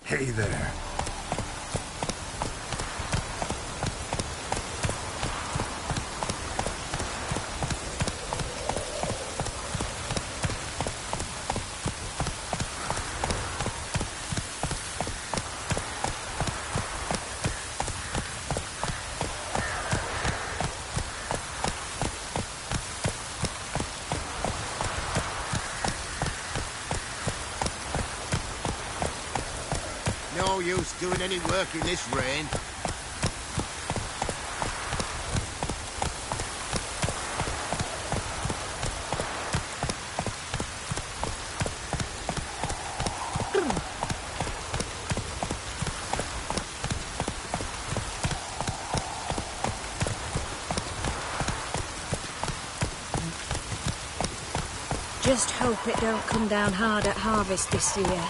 Hey there. No use doing any work in this rain. Just hope it don't come down hard at harvest this year.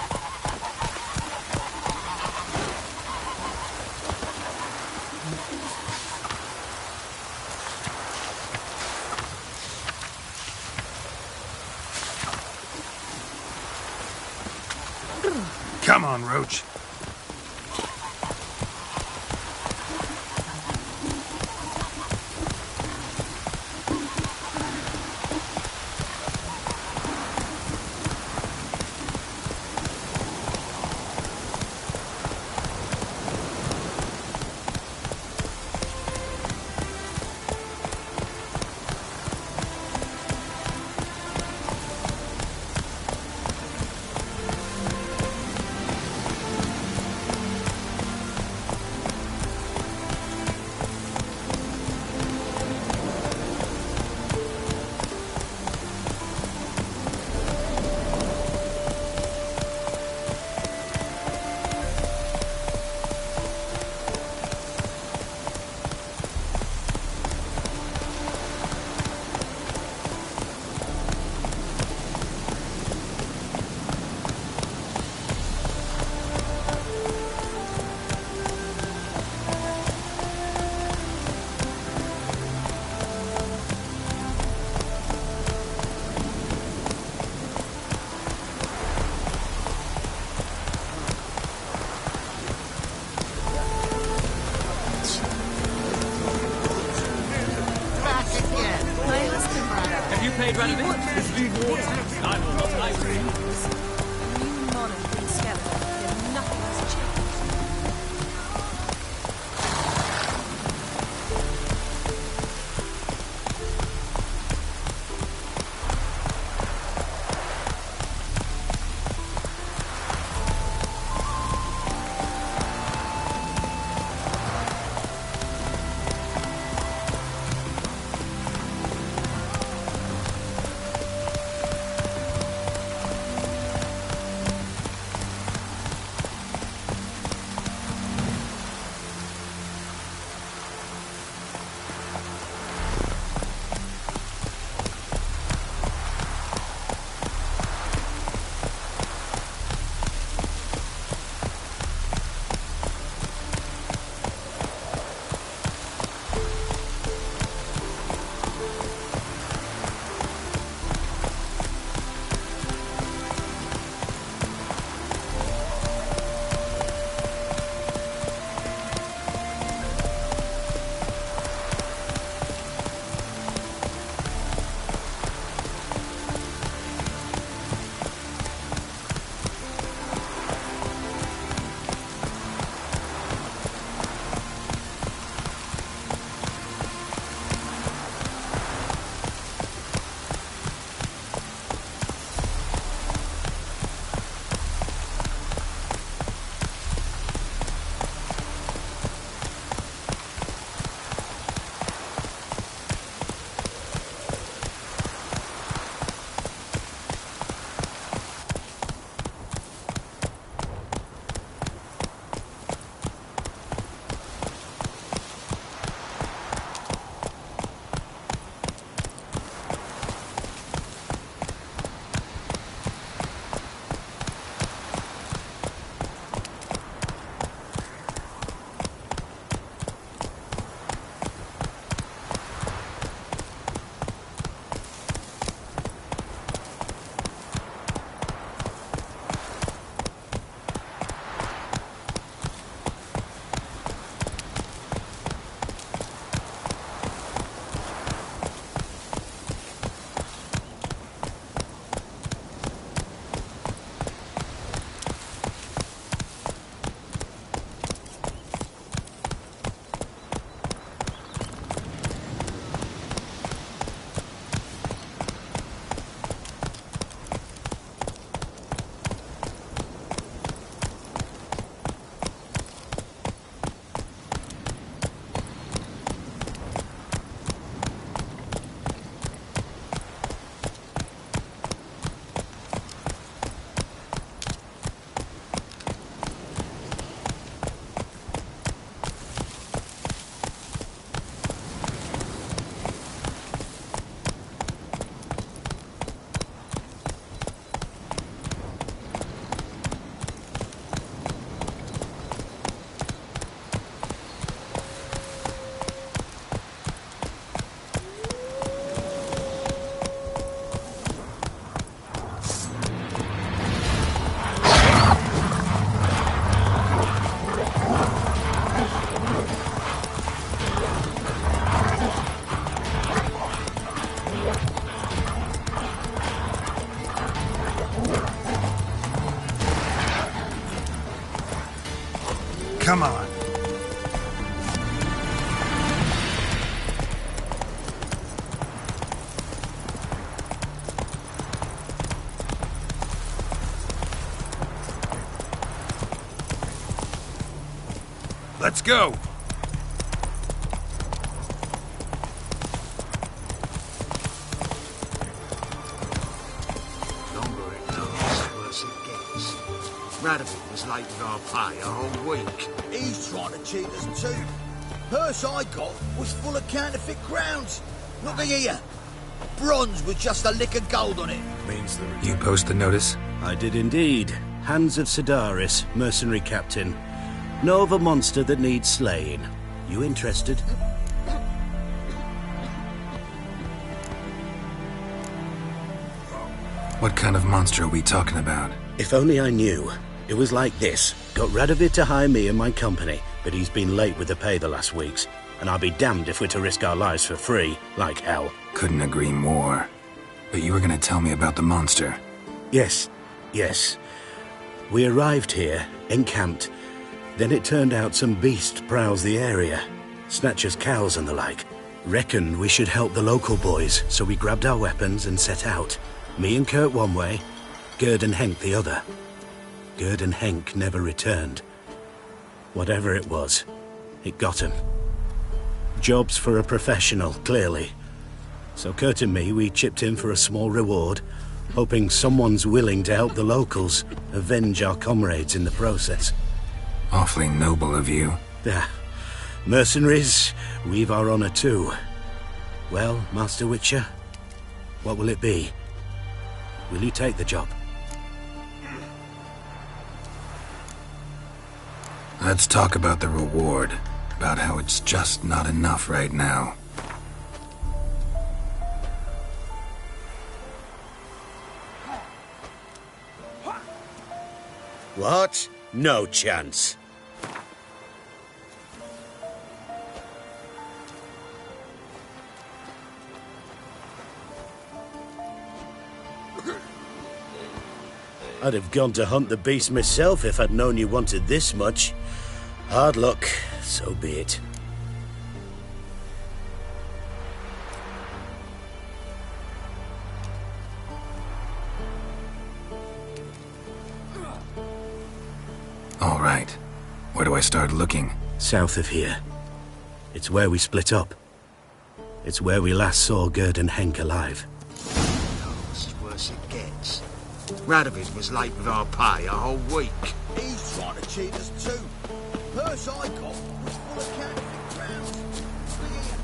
Come on, Roach. Paid renovation. Is Lee Ward? I will not. I refuse. New monarch in Skeleton, and nothing has changed. Come on. Let's go. Longer it goes, worse it gets. Radovid was late with our pay a whole week. He's trying to cheat us too. Purse I got was full of counterfeit crowns. Look at here. Bronze with just a lick of gold on it. Means the... You post the notice? I did indeed. Hans of Sedaris, mercenary captain. Know of a monster that needs slaying. You interested? What kind of monster are we talking about? If only I knew. It was like this. Got Radovid to hire me and my company, but he's been late with the pay the last weeks. And I'll be damned if we're to risk our lives for free, like hell. Couldn't agree more. But you were gonna tell me about the monster. Yes. We arrived here, encamped. Then it turned out some beast prowls the area. Snatchers cows and the like. Reckoned we should help the local boys, so we grabbed our weapons and set out. Me and Kurt one way, Gerd and Henk the other. Gerd and Henk never returned. Whatever it was, it got him. Jobs for a professional, clearly. So Kurt and me, we chipped in for a small reward, hoping someone's willing to help the locals avenge our comrades in the process. Awfully noble of you. Mercenaries, we've our honor too. Well, Master Witcher, what will it be? Will you take the job? Let's talk about the reward. About how it's just not enough right now. What? No chance. I'd have gone to hunt the beast myself if I'd known you wanted this much. Hard luck, so be it. All right. Where do I start looking? South of here. It's where we split up. It's where we last saw Gerd and Henk alive. Goes, worse it gets. Radovid was late with our pay a whole week. He's trying to cheat us too. Purse I got was full of counterfeit crowns. Look at here.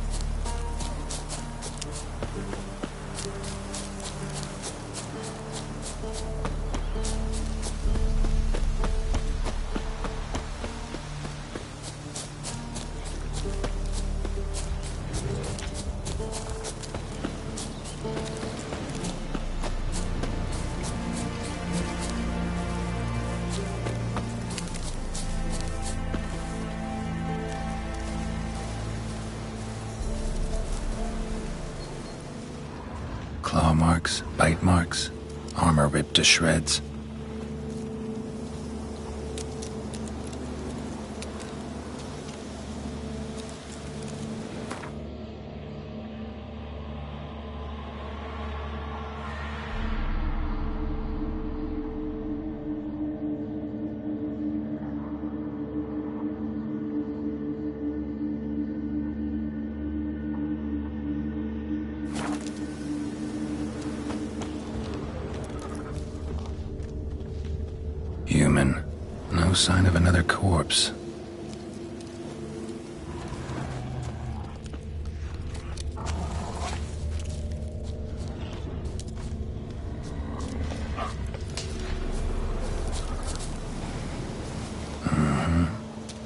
Claw marks, bite marks, armor ripped to shreds. Human. No sign of another corpse.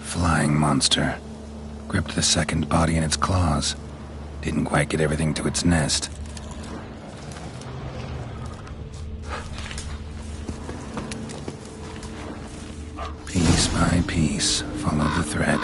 Flying monster. Gripped the second body in its claws. Didn't quite get everything to its nest. Piece by piece, follow the thread.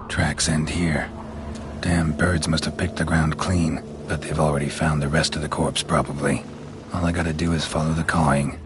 Tracks end here. Damn birds must have picked the ground clean, but they've already found the rest of the corpse, probably. All I gotta do is follow the cawing.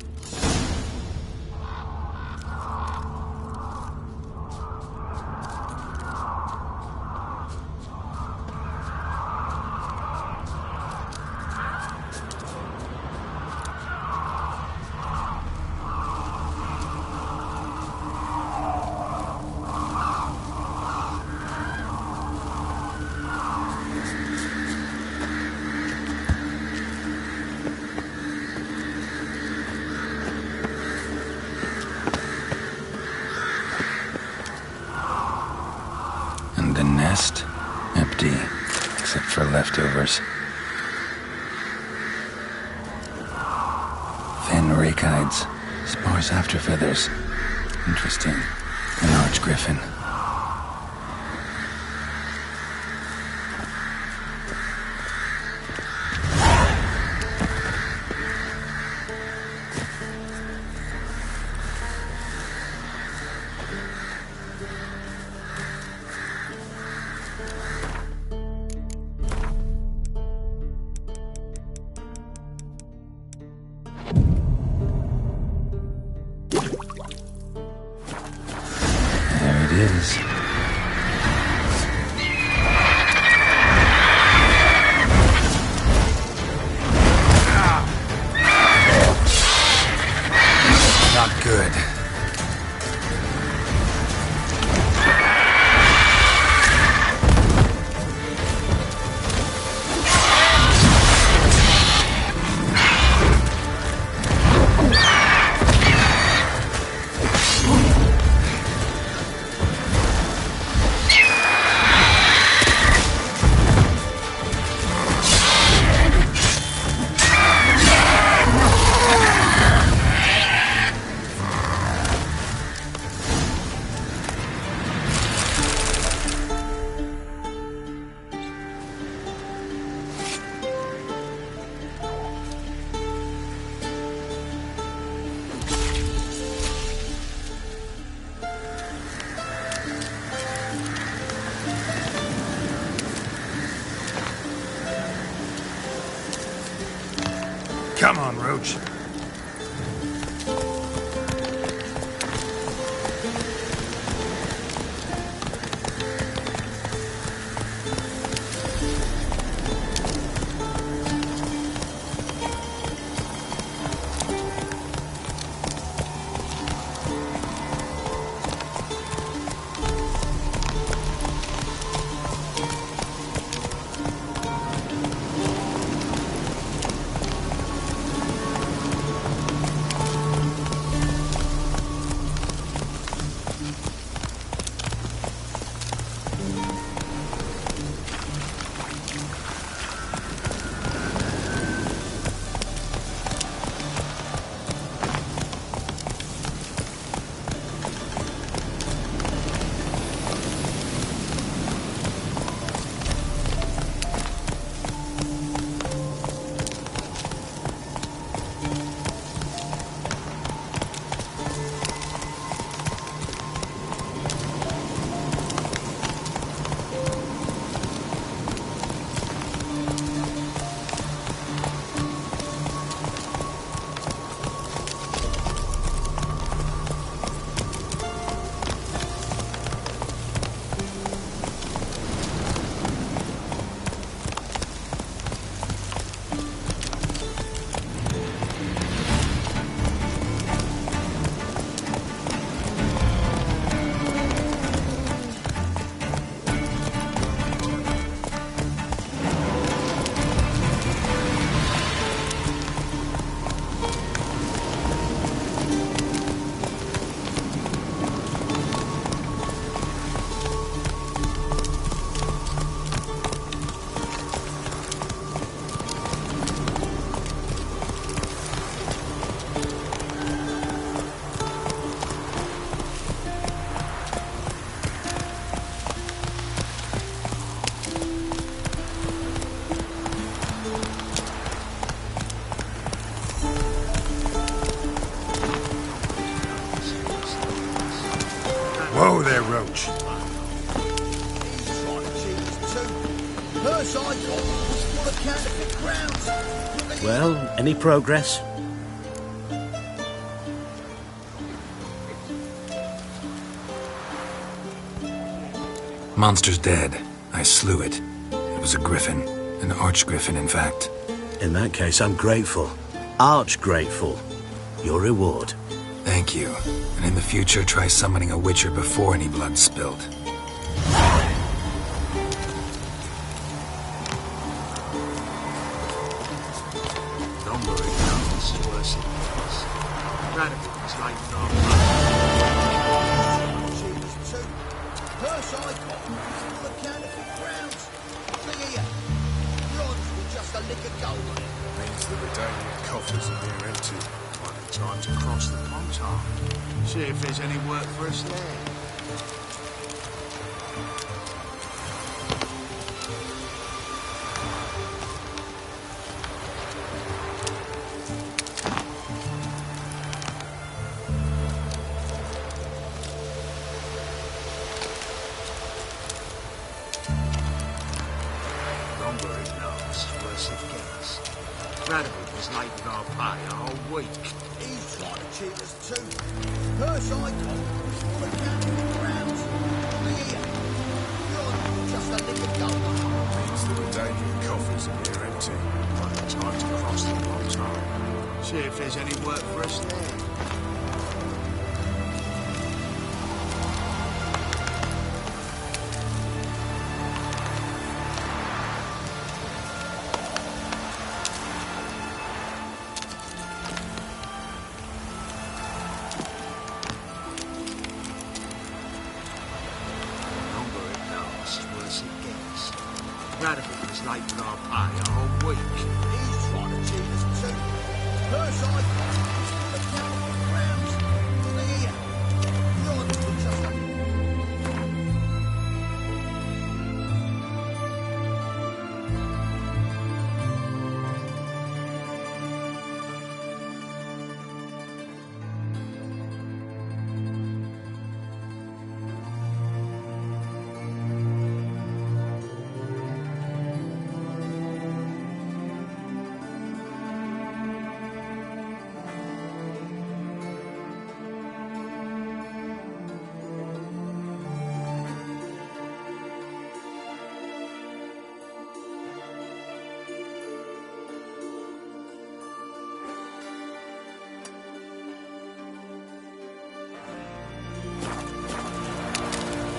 The nest? Empty, except for leftovers. Thin rake hides, sparse after feathers. Interesting. An arch griffin. Is. Not good. Come on, Roach. too. Purse I got was full of counterfeit crowns. Look at Well, any progress? Monster's dead. I slew it. It was a griffin. An arch-griffin, in fact. In that case, I'm grateful. Arch grateful. Your reward. Thank you. And in the future, try summoning a witcher before any blood's spilled. Don't worry, no, it's worse it gets. Radical was like our cheese too. Purse I got was full of counterfeit crowns. Look here. Bronze with just a lick of gold on it. Means the Redanian coffers are near empty. Might be time to cross the Pontar. See if there's any work for us there. Longer it lasts, worse it gets. Radical was late with our pay a whole week. He's trying to cheat us too. Purse I got was full of counterfeit crowns. Look here. Bronze with just a lick of gold on it. Means the Redanian coffers are near empty. Might be time to cross the Pontar. See if there's any work for us there. Longer it lasts, worse it gets. Radical was late with our pay a whole week. He's trying to cheat us too. Purse I got was full of counterfeit crowns. Look here. Bronze with just a...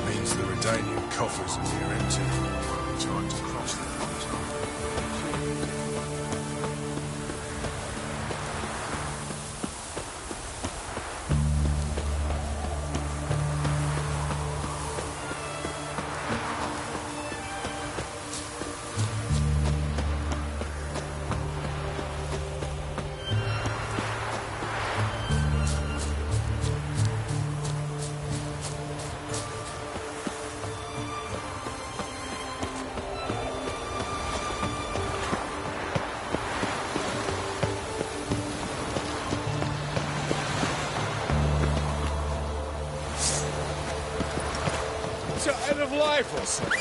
Means the Redanian coffers are near empty. Might be time to cross the Pontar. Tired of life or something?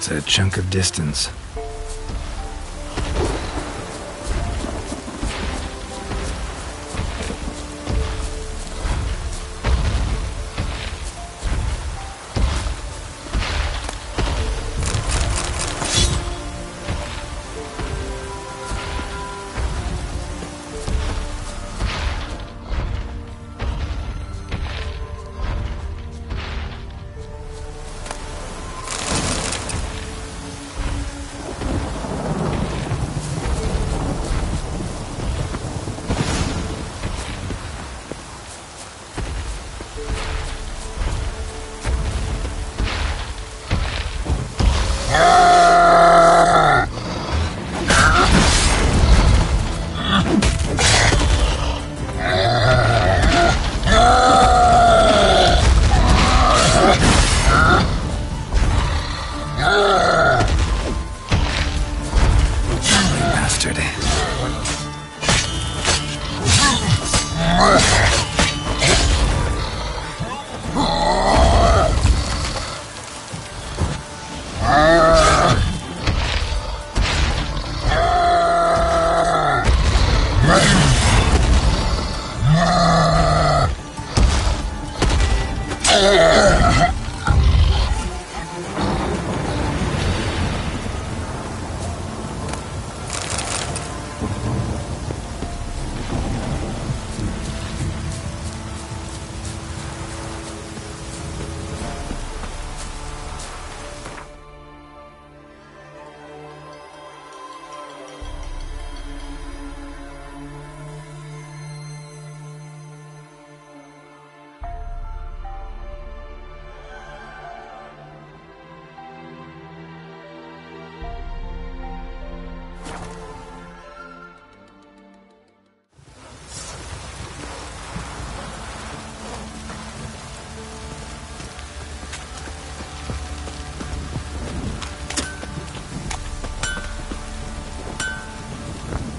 That's a chunk of distance. Bastard.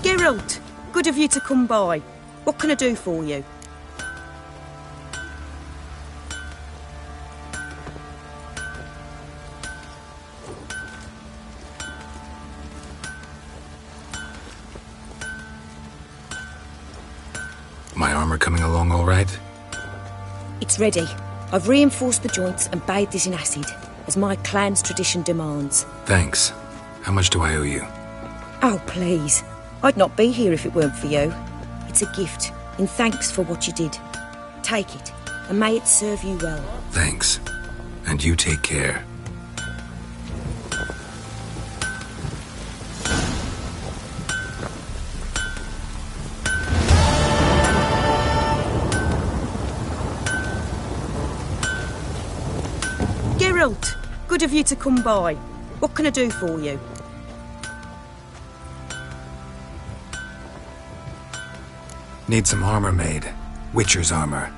Geralt, good of you to come by. What can I do for you? My armor coming along all right? It's ready. I've reinforced the joints and bathed it in acid, as my clan's tradition demands. Thanks. How much do I owe you? Oh, please. I'd not be here if it weren't for you. It's a gift, in thanks for what you did. Take it, and may it serve you well. Thanks. And you take care. Geralt, good of you to come by. What can I do for you? Need some armor made. Witcher's armor.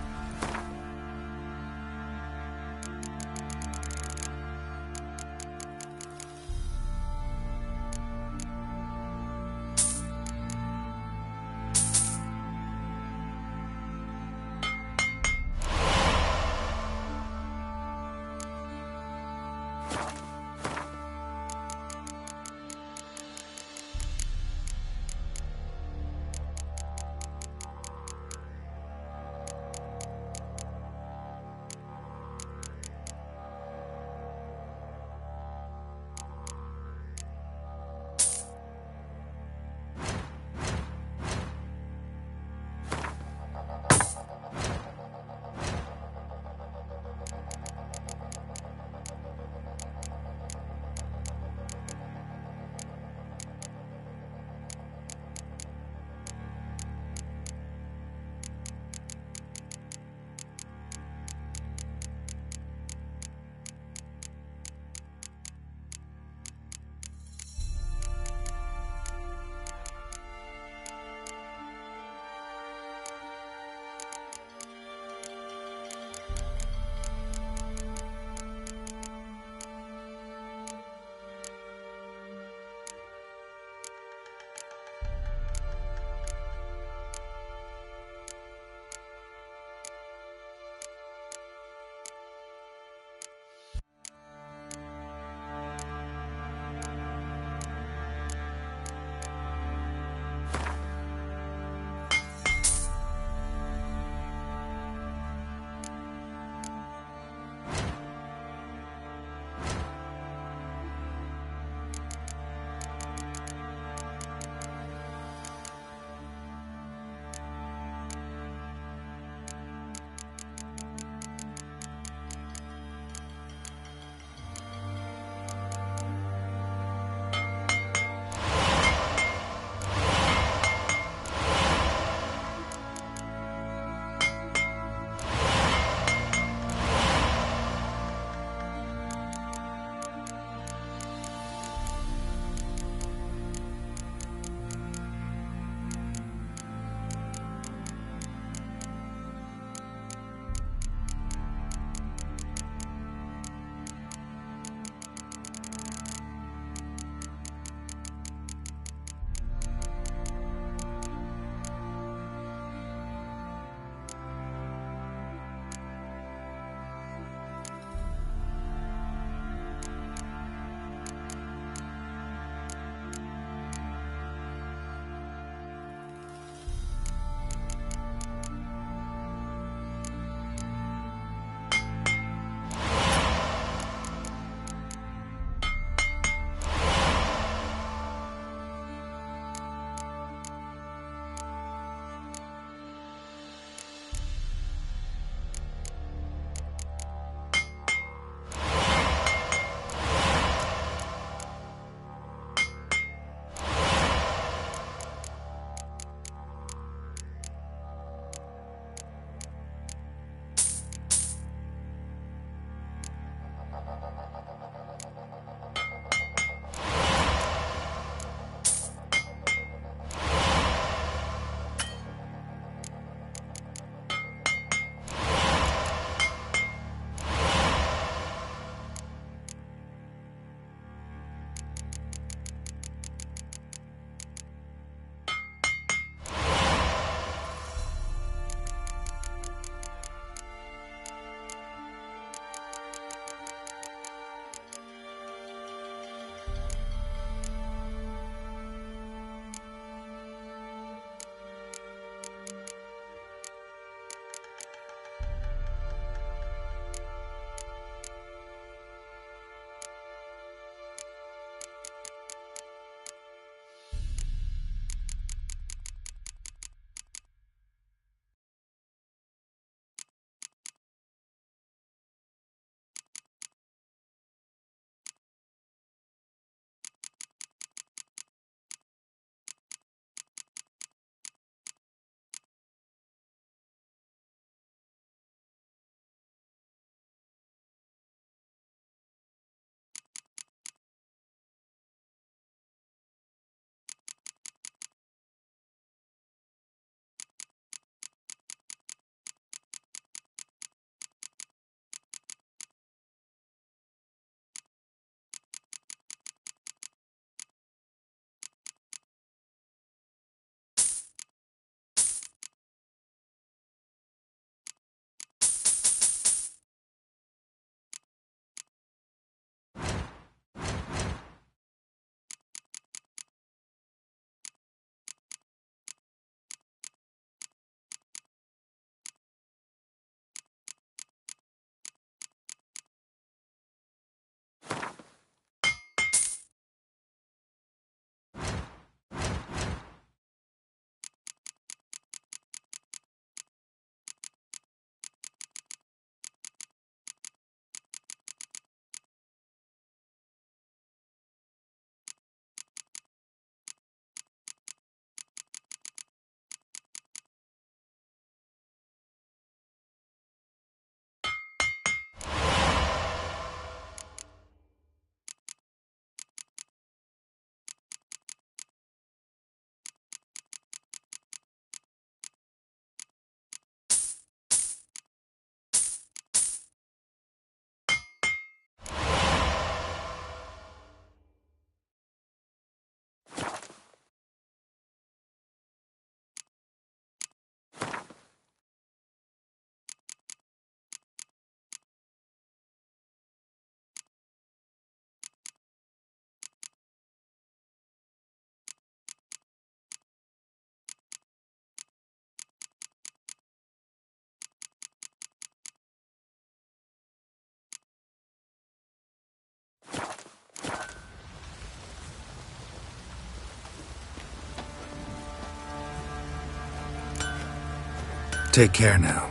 Take care now.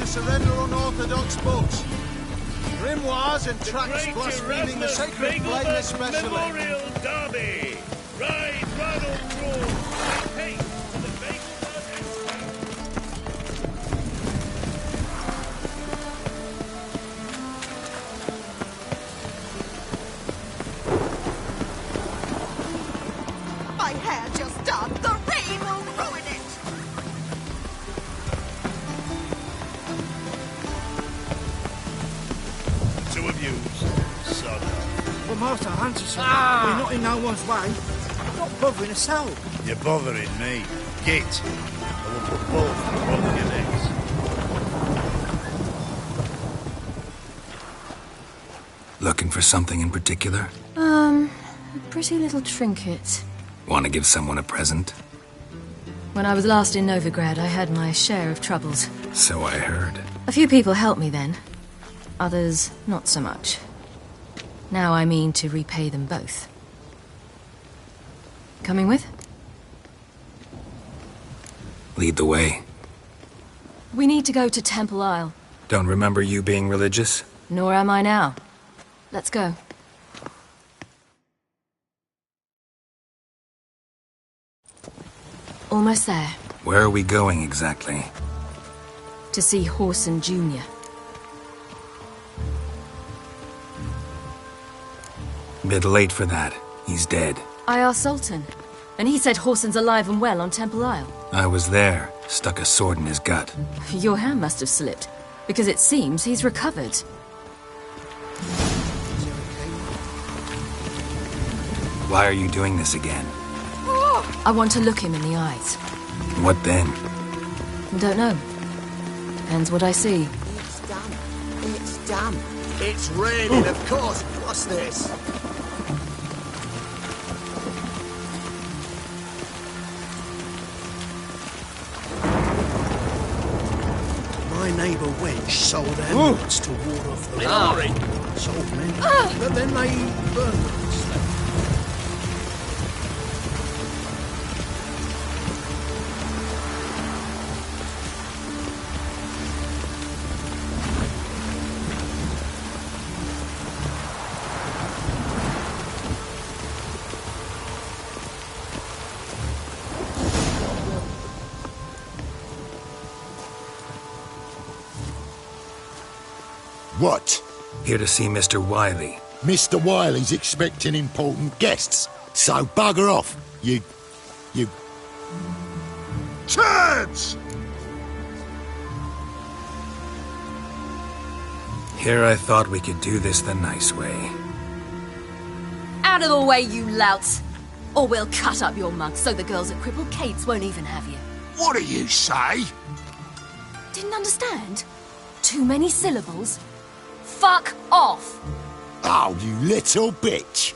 Surrender unorthodox books. Grimoires and tracts blaspheming the sacred flame especially. Memorial Derby. Ride Ronald Rule. Hey, the My hair just done. The rain will ruin it. To abuse. Son. Well, Master Hunterson, we're not in no one's way. Not bothering us out. You're bothering me. Git. I will put both in front of your necks. Looking for something in particular? A pretty little trinket. Want to give someone a present? When I was last in Novigrad, I had my share of troubles. So I heard. A few people helped me then. Others, not so much. Now I mean to repay them both. Coming with? Lead the way. We need to go to Temple Isle. Don't remember you being religious? Nor am I now. Let's go. Almost there. Where are we going exactly? To see Horson Jr. Bit late for that. He's dead. I asked Sultan, and he said Horson's alive and well on Temple Isle. I was there. Stuck a sword in his gut. Your hand must have slipped, because it seems he's recovered. Why are you doing this again? I want to look him in the eyes. What then? Don't know. Depends what I see. It's done. It's done. It's raining, of course. What's this? My neighbour Wench sold ambulance to ward off the rain. Sold men, but then they burned them instead. What? Here to see Mr. Wiley. Mr. Wiley's expecting important guests, so bugger off, you... Turds! Here I thought we could do this the nice way. Out of the way, you louts! Or we'll cut up your mug so the girls at Crippled Kate's won't even have you. What do you say? Didn't understand? Too many syllables? Fuck off! Oh, you little bitch!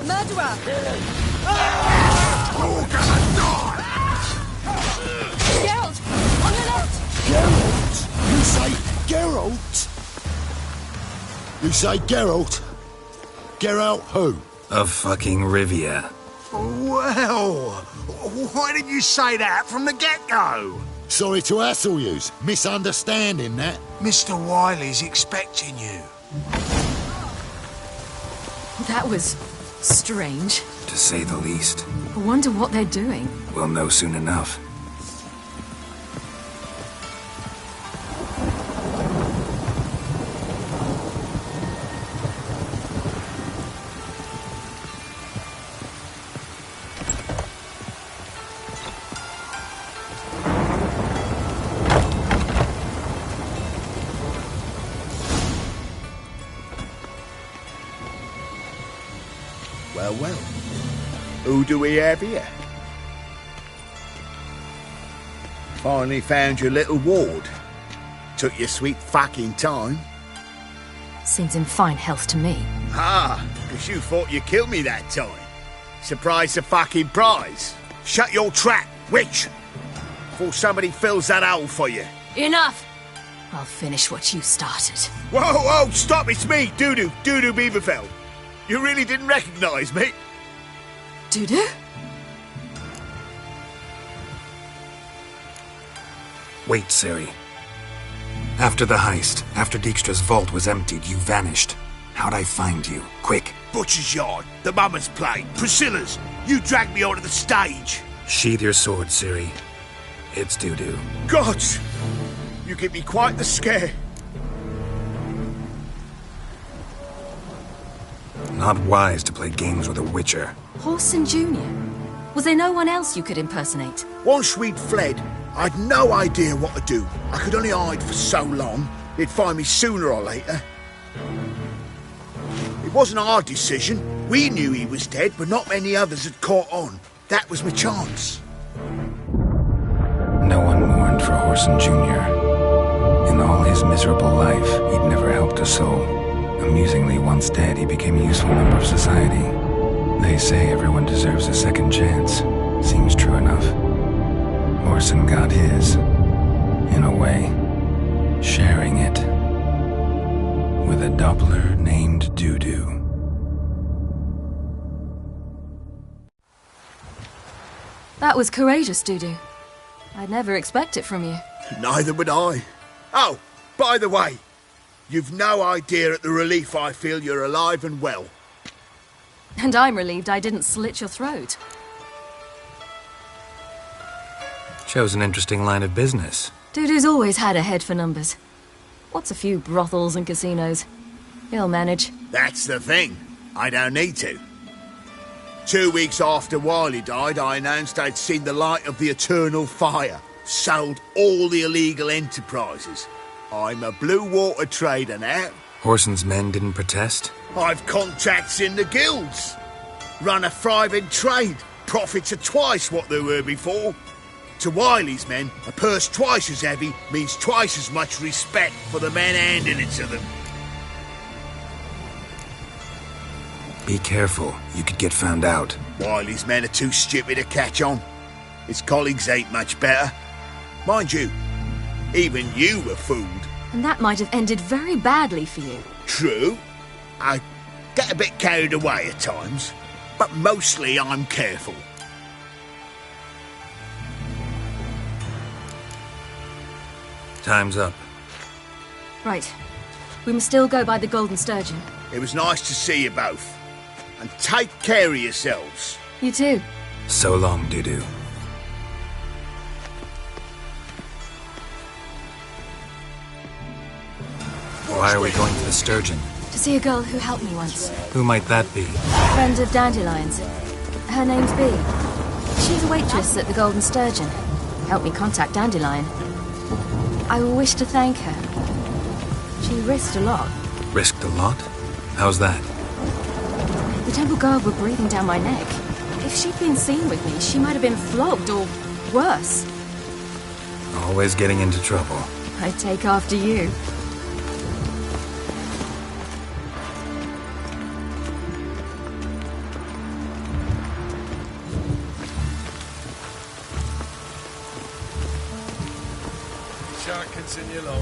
Murderer! You're gonna die! Geralt! On the left! Geralt? You say Geralt? You say Geralt? Geralt who? Of fucking Rivia. Well, why didn't you say that from the get-go? Sorry to hassle yous. Misunderstanding that. Mr. Wiley's expecting you. That was strange. To say the least. I wonder what they're doing. We'll know soon enough. Well. Who do we have here? Finally found your little ward. Took your sweet fucking time. Seems in fine health to me. Ah, because you thought you killed me that time. Surprise the fucking prize. Shut your trap, witch! Before somebody fills that hole for you. Enough! I'll finish what you started. Whoa, stop, it's me, Dudu Beaverfell. You really didn't recognise me? Dudu? Wait, Ciri. After the heist, after Dijkstra's vault was emptied, you vanished. How'd I find you? Quick. Butcher's Yard, the Mummer's Plate, Priscilla's. You dragged me onto the stage. Sheathe your sword, Ciri. It's Dudu. Gods! You give me quite the scare. Not wise to play games with a witcher. Horson Jr. Was there no one else you could impersonate? Once we'd fled, I'd no idea what to do. I could only hide for so long. They'd find me sooner or later. It wasn't our decision. We knew he was dead, but not many others had caught on. That was my chance. No one mourned for Horson Jr. In all his miserable life, he'd never helped a soul. Amusingly, once dead, he became a useful member of society. They say everyone deserves a second chance. Seems true enough. Horson got his, in a way, sharing it with a Doppler named Dudu. That was courageous, Dudu. I'd never expect it from you. Neither would I. Oh, by the way, you've no idea at the relief I feel you're alive and well. And I'm relieved I didn't slit your throat. Chose an interesting line of business. Dudu's always had a head for numbers. What's a few brothels and casinos? He'll manage. That's the thing. I don't need to. 2 weeks after Wiley died, I announced I'd seen the light of the eternal fire. Sold all the illegal enterprises. I'm a blue water trader now. Horson's men didn't protest? I've contacts in the guilds. Run a thriving trade. Profits are twice what they were before. To Wiley's men, a purse twice as heavy means twice as much respect for the men handing it to them. Be careful. You could get found out. Wiley's men are too stupid to catch on. His colleagues ain't much better. Mind you, even you were fooled. And that might have ended very badly for you. True. I get a bit carried away at times, but mostly I'm careful. Time's up. Right. We must still go by the Golden Sturgeon. It was nice to see you both. And take care of yourselves. You too. So long, Dudu. Why are we going to the Sturgeon? To see a girl who helped me once. Who might that be? Friend of Dandelion's. Her name's Bee. She's a waitress at the Golden Sturgeon. Helped me contact Dandelion. I wish to thank her. She risked a lot. Risked a lot? How's that? The Temple Guard were breathing down my neck. If she'd been seen with me, she might have been flogged or worse. Always getting into trouble. I take after you.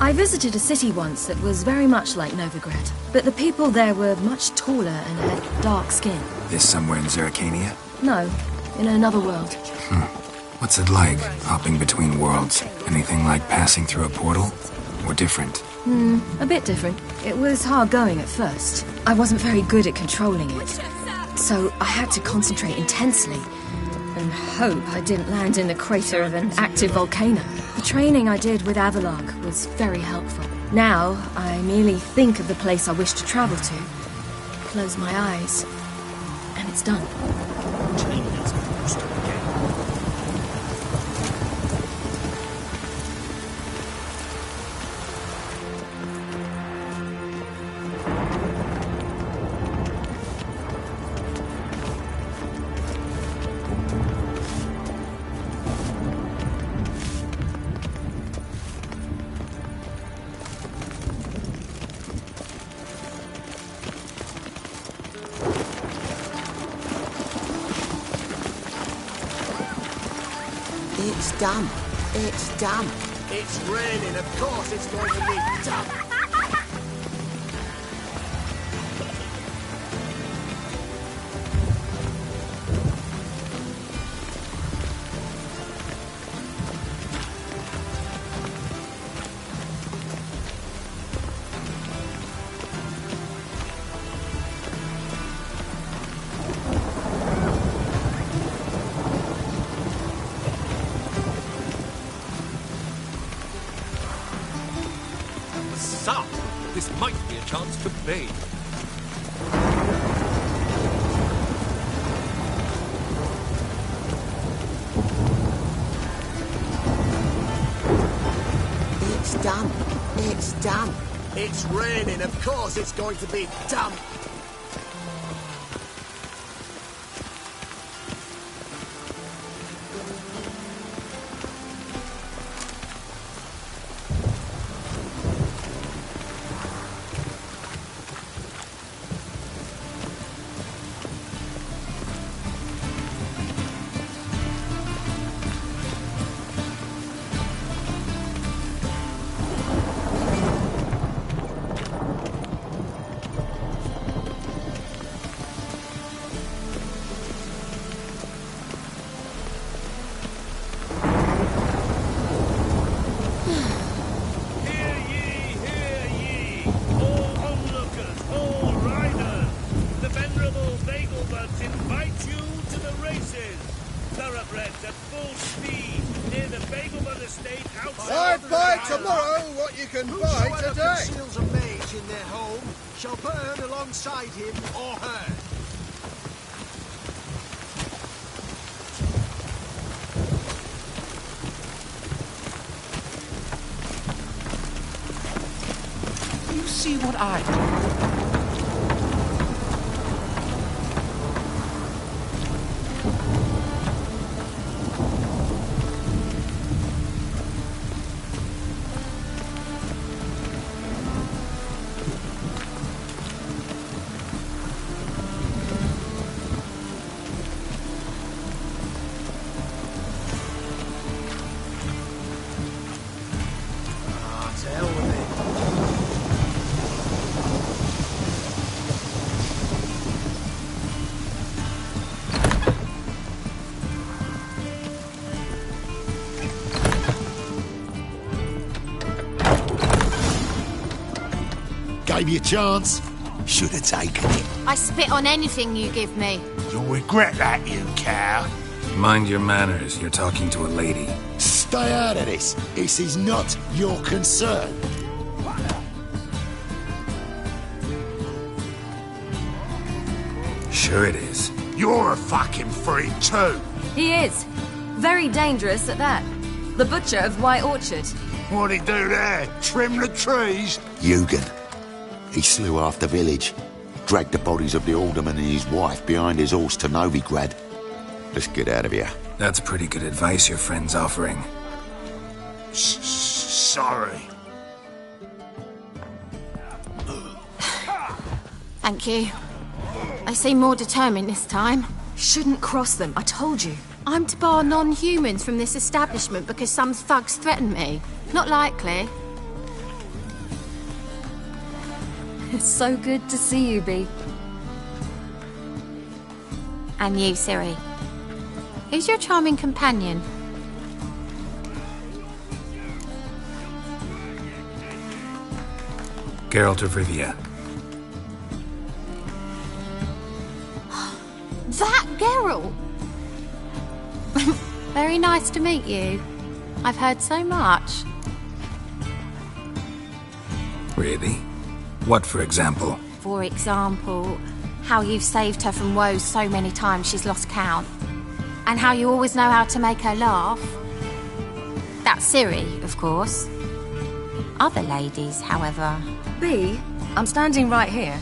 I visited a city once that was very much like Novigrad, but the people there were much taller and had dark skin. This somewhere in Zerrikania? No, in another world. What's it like, hopping between worlds? Anything like passing through a portal? Or different? A bit different. It was hard going at first. I wasn't very good at controlling it, so I had to concentrate intensely and hope I didn't land in the crater of an active volcano. The training I did with Avalark was very helpful. Now, I merely think of the place I wish to travel to, close my eyes, and it's done. It's damp. It's damp. It's raining. Of course it's going to be damp. This might be a chance to bathe. It's damp. It's damp. It's raining. Of course it's going to be damp. I'd buy tomorrow what you can buy Whosoever today. conceals a mage in their home shall burn alongside him or her. You see what I do? Gave you a chance. Should have taken it. I spit on anything you give me. You'll regret that, you cow. Mind your manners, you're talking to a lady. Stay out of this. This is not your concern. Sure it is. You're a fucking freak too. He is. Very dangerous at that. The butcher of White Orchard. What'd he do there? Trim the trees? Eugen. He slew half the village. Dragged the bodies of the alderman and his wife behind his horse to Novigrad. Let's get out of here. That's pretty good advice your friend's offering. Sorry. Thank you. They seem more determined this time. Shouldn't cross them, I told you. I'm to bar non-humans from this establishment because some thugs threaten me. Not likely. It's so good to see you, Bee. And you, Ciri. Who's your charming companion? Geralt of Rivia. That Geralt! Very nice to meet you. I've heard so much. Really? What, for example? For example, how you've saved her from woes so many times she's lost count. And how you always know how to make her laugh. That's Ciri, of course. Other ladies, however... Bee, I'm standing right here.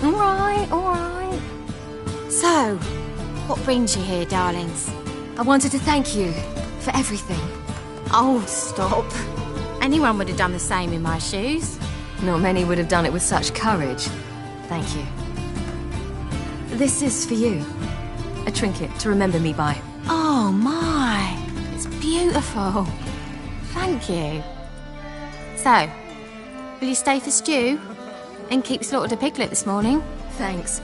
All right. So, what brings you here, darlings? I wanted to thank you for everything. Oh, stop. Anyone would have done the same in my shoes. Not many would have done it with such courage. Thank you. This is for you. A trinket to remember me by. Oh, my. It's beautiful. Thank you. So, will you stay for stew? And keep slaughtered a piglet this morning? Thanks.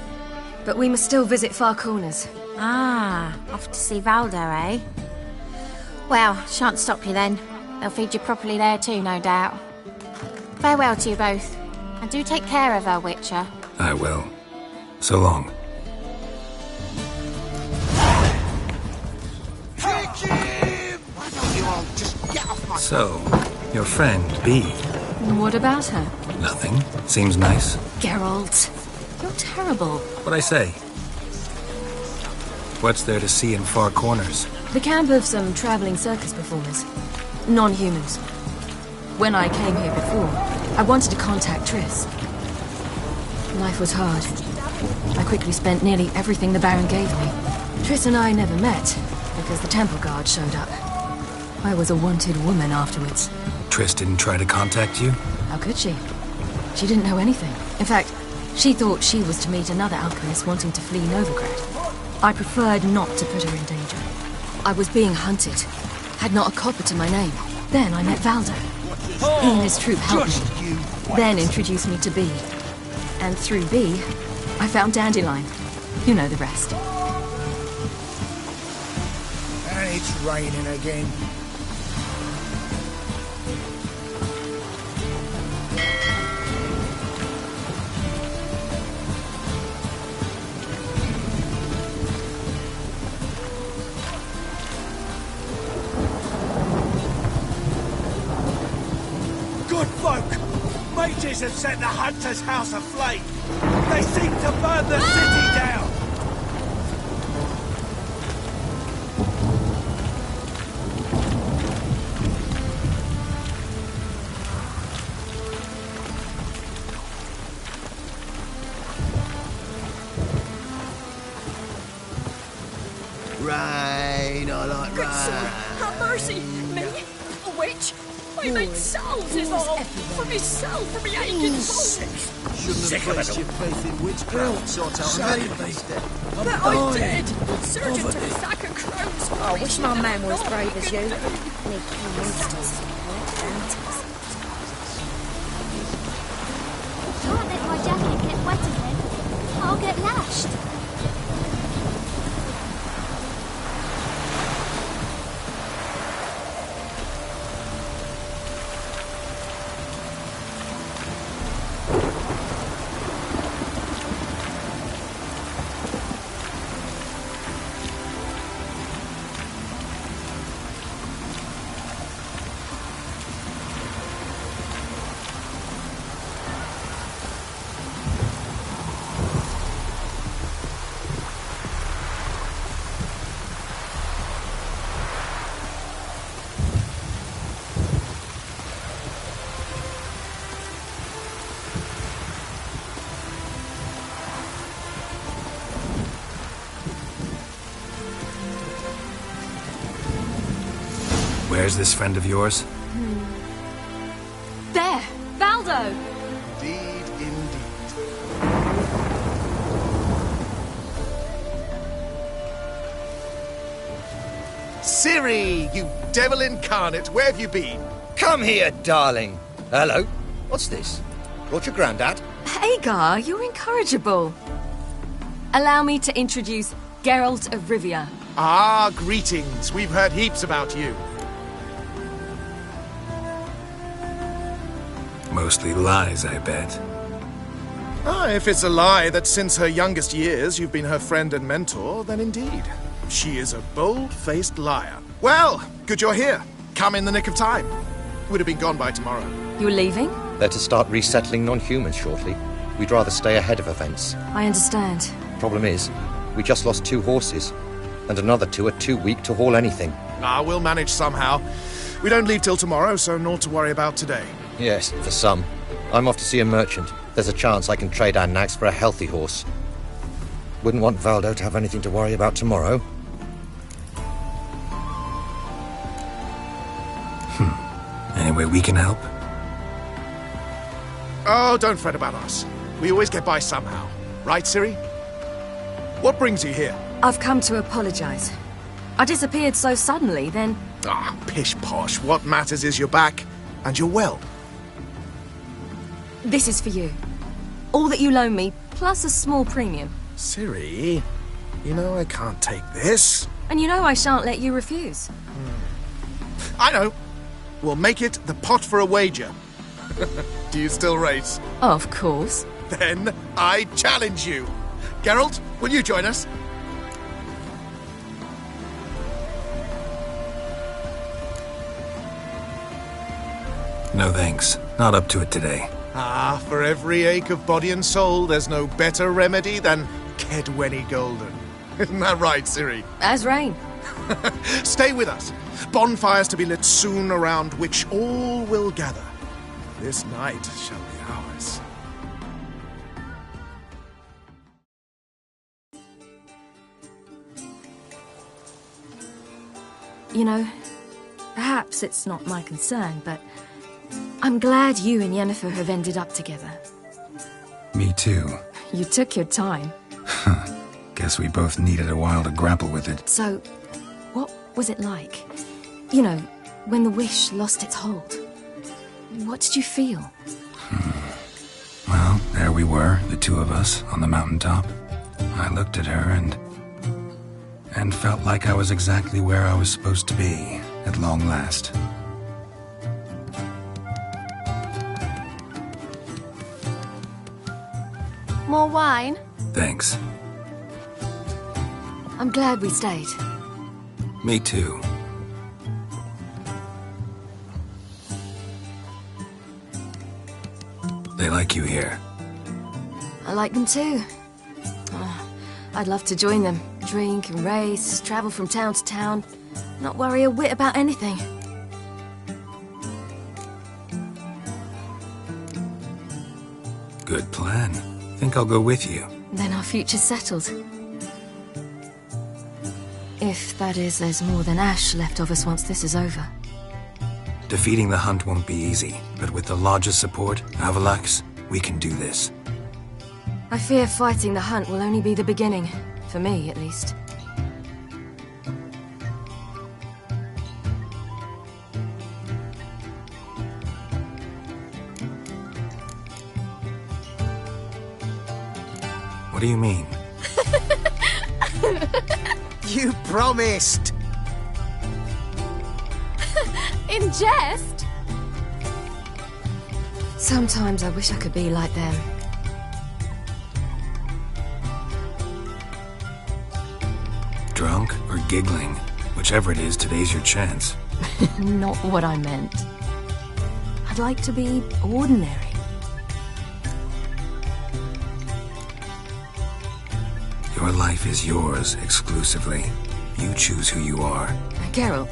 But we must still visit Far Corners. Ah, off to see Valdo, eh? Well, shan't stop you then. They'll feed you properly there too, no doubt. Farewell to you both. And do take care of her, Witcher. I will. So long. Why don't you all just get off my... So, your friend, Bee. What about her? Nothing. Seems nice. Geralt, you're terrible. What'd I say? What's there to see in Far Corners? The camp of some traveling circus performers. Non-humans. When I came here before, I wanted to contact Triss. Life was hard. I quickly spent nearly everything the Baron gave me. Triss and I never met, because the Temple Guard showed up. I was a wanted woman afterwards. Triss didn't try to contact you? How could she? She didn't know anything. In fact, she thought she was to meet another alchemist wanting to flee Novigrad. I preferred not to put her in danger. I was being hunted. Had not a copper to my name. Then I met Valdo. He and his troop helped me. Then introduced me to Bee. And through Bee, I found Dandelion. You know the rest. And it's raining again. Good folk! Mages have set the Hunter's house aflame! They seek to burn the city down! Rain, I like Good sword, rain. have mercy! Me? A witch? I make salves his arm for myself, for me aching soul. Shouldn't have placed your faith in witchcraft. Sort out an enemy. But I did! Surgeon took a sack of crowns for I me. wish my man was as brave as you. Sneaky monsters. Can't let my jacket get wet again. I'll get lashed. Where's this friend of yours? There! Valdo! Indeed, indeed. Ciri, you devil incarnate, where have you been? Come here, darling. Hello. What's this? Brought your granddad? Hagar, you're incorrigible. Allow me to introduce Geralt of Rivia. Ah, greetings. We've heard heaps about you. Mostly lies, I bet. Ah, if it's a lie that since her youngest years you've been her friend and mentor, then indeed. She is a bold-faced liar. Well, good you're here. Come in the nick of time. Would have been gone by tomorrow. You're leaving? They're to start resettling non-humans shortly. We'd rather stay ahead of events. I understand. Problem is, we just lost 2 horses, and another 2 are too weak to haul anything. Ah, we'll manage somehow. We don't leave till tomorrow, so naught to worry about today. Yes, for some. I'm off to see a merchant. There's a chance I can trade our nags for a healthy horse. Wouldn't want Valdo to have anything to worry about tomorrow. Any way we can help? Oh, don't fret about us. We always get by somehow. Right, Ciri? What brings you here? I've come to apologize. I disappeared so suddenly, then... Ah, pish-posh. What matters is you're back, and you're well. This is for you. All that you loan me, plus a small premium. Ciri, you know I can't take this. And you know I shan't let you refuse. I know. We'll make it the pot for a wager. Do you still race? Of course. Then I challenge you. Geralt, will you join us? No thanks. Not up to it today. Ah, for every ache of body and soul, there's no better remedy than Kedwenny Golden. Isn't that right, Ciri? As rain. Stay with us. Bonfires to be lit soon around which all will gather. This night shall be ours. You know, perhaps it's not my concern, but I'm glad you and Yennefer have ended up together. Me too. You took your time. Guess we both needed a while to grapple with it. So, what was it like? You know, when the wish lost its hold. What did you feel? Well, there we were, the 2 of us, on the mountaintop. I looked at her and felt like I was exactly where I was supposed to be, at long last. More wine? Thanks. I'm glad we stayed. Me too. They like you here. I like them too. Oh, I'd love to join them. Drink and race, travel from town to town. Not worry a whit about anything. Good plan. Think I'll go with you. Then our future's settled. If, that is, there's more than ash left of us once this is over. Defeating the hunt won't be easy, but with the Lodge's support, Avalax, we can do this. I fear fighting the hunt will only be the beginning. For me, at least. What do you mean? You promised! In jest? Sometimes I wish I could be like them. Drunk or giggling? Whichever it is, today's your chance. Not what I meant. I'd like to be ordinary. Your life is yours, exclusively. You choose who you are. Geralt,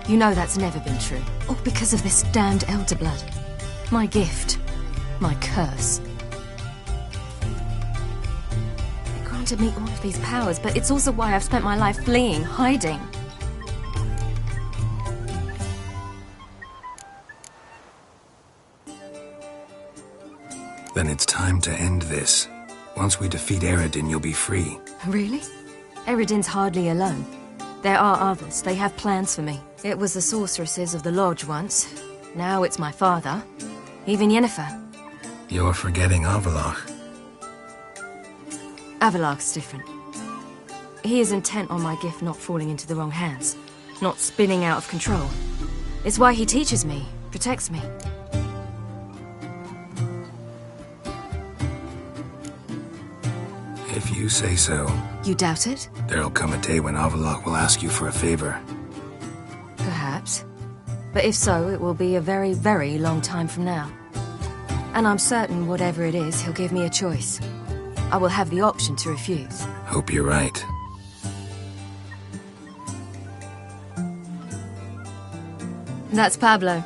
you know that's never been true. All because of this damned Elder Blood. My gift. My curse. It granted me all of these powers, but it's also why I've spent my life fleeing, hiding. time to end this. Once we defeat Eredin, you'll be free. Really? Eredin's hardly alone. There are others. They have plans for me. It was the sorceresses of the Lodge once. Now it's my father. Even Yennefer. You're forgetting Avallac'h. Avallac'h's different. He is intent on my gift not falling into the wrong hands. Not spinning out of control. It's why he teaches me, protects me. If you say so. You doubt it? There'll come a day when Avallac'h will ask you for a favor. Perhaps. But if so, it will be a very, very long time from now. And I'm certain whatever it is, he'll give me a choice. I will have the option to refuse. Hope you're right. That's Pablo.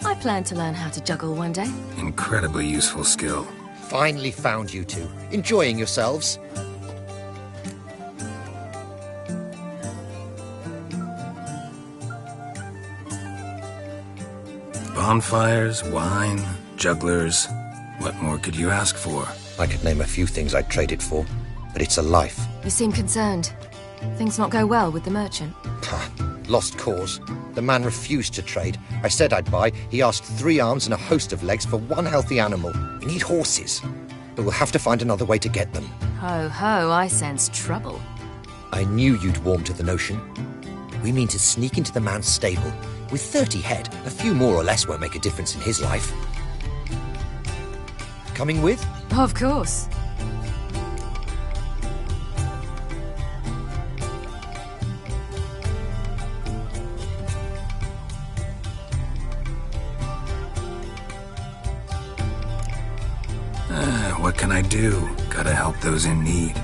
I plan to learn how to juggle one day. Incredibly useful skill. Finally found you two. Enjoying yourselves? Bonfires, wine, jugglers. What more could you ask for? I could name a few things I'd trade it for, but it's a life. You seem concerned. Things not go well with the merchant. Lost cause. The man refused to trade. I said I'd buy. He asked 3 arms and a host of legs for one healthy animal. We need horses. But we'll have to find another way to get them. Ho ho, I sense trouble. I knew you'd warm to the notion. We mean to sneak into the man's stable. With 30 head, a few more or less won't make a difference in his life. Coming with? Of course. What can I do? Gotta help those in need.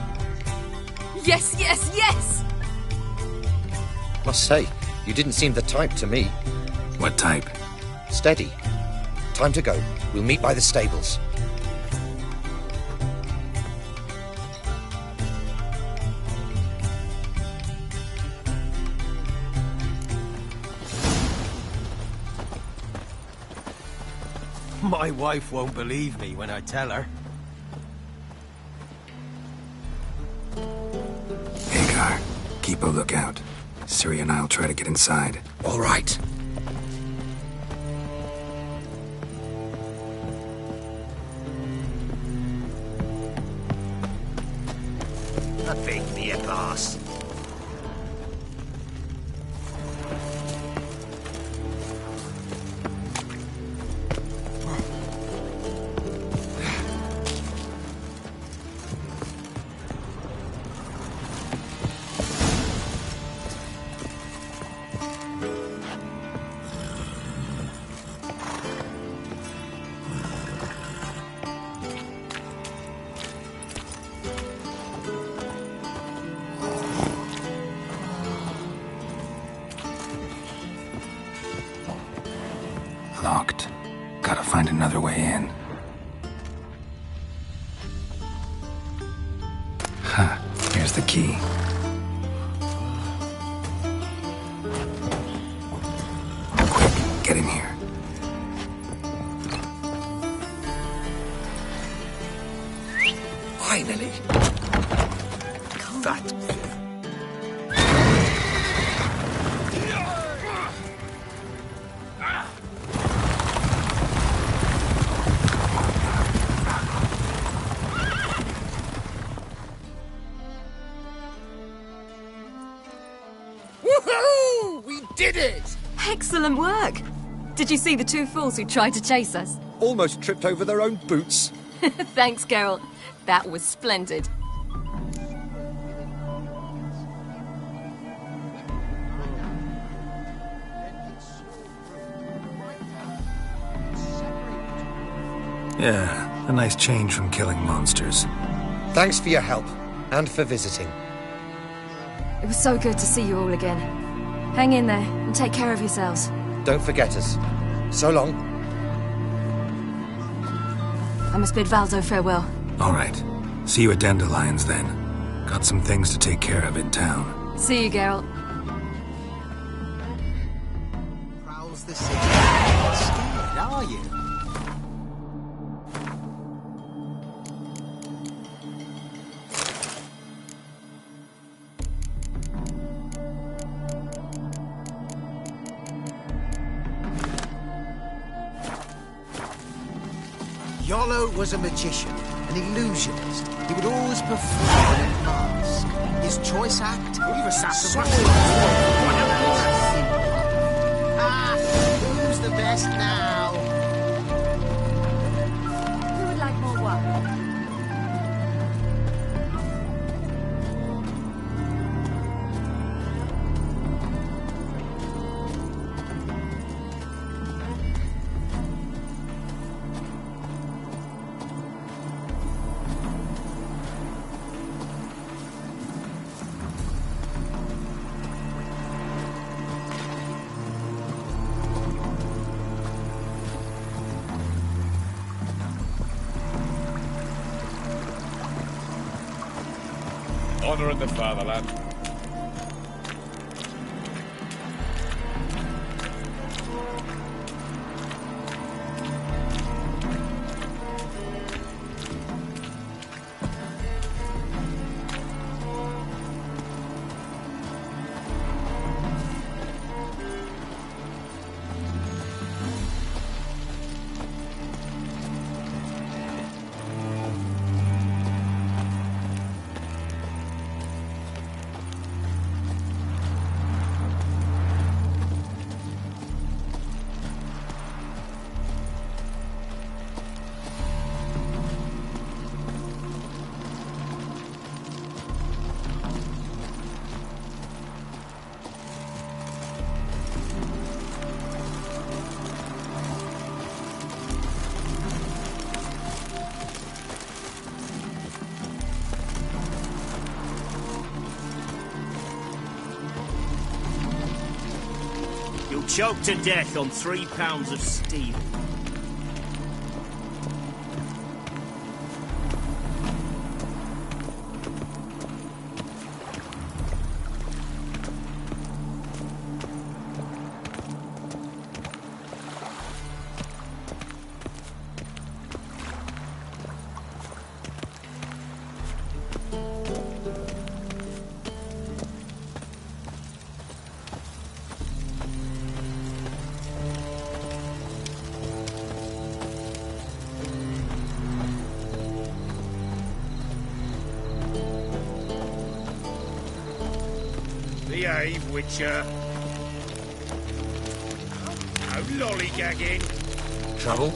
Yes, yes, yes! Must say, you didn't seem the type to me. What type? Steady. Time to go. We'll meet by the stables. My wife won't believe me when I tell her. Hagar, keep a lookout. Ciri and I'll try to get inside. All right. A big near pass. Locked. Gotta find another way in. Huh. Here's the key. Quick, get in here. Finally. That. Woohoo! We did it! Excellent work! Did you see the 2 fools who tried to chase us? Almost tripped over their own boots. Thanks, Geralt. That was splendid. Yeah, a nice change from killing monsters. Thanks for your help, and for visiting. It was so good to see you all again. Hang in there, and take care of yourselves. Don't forget us. So long. I must bid Valzo farewell. All right. See you at Dandelions, then. Got some things to take care of in town. See you, Geralt. Prowls the city. Not scared, are you? Rollo was a magician, an illusionist. He would always perform in a mask. His choice act? Who's the best now? Who would like more wine? Honor in the fatherland. You'll choke to death on 3 pounds of steel. Behave, Witcher. No lollygagging. Trouble?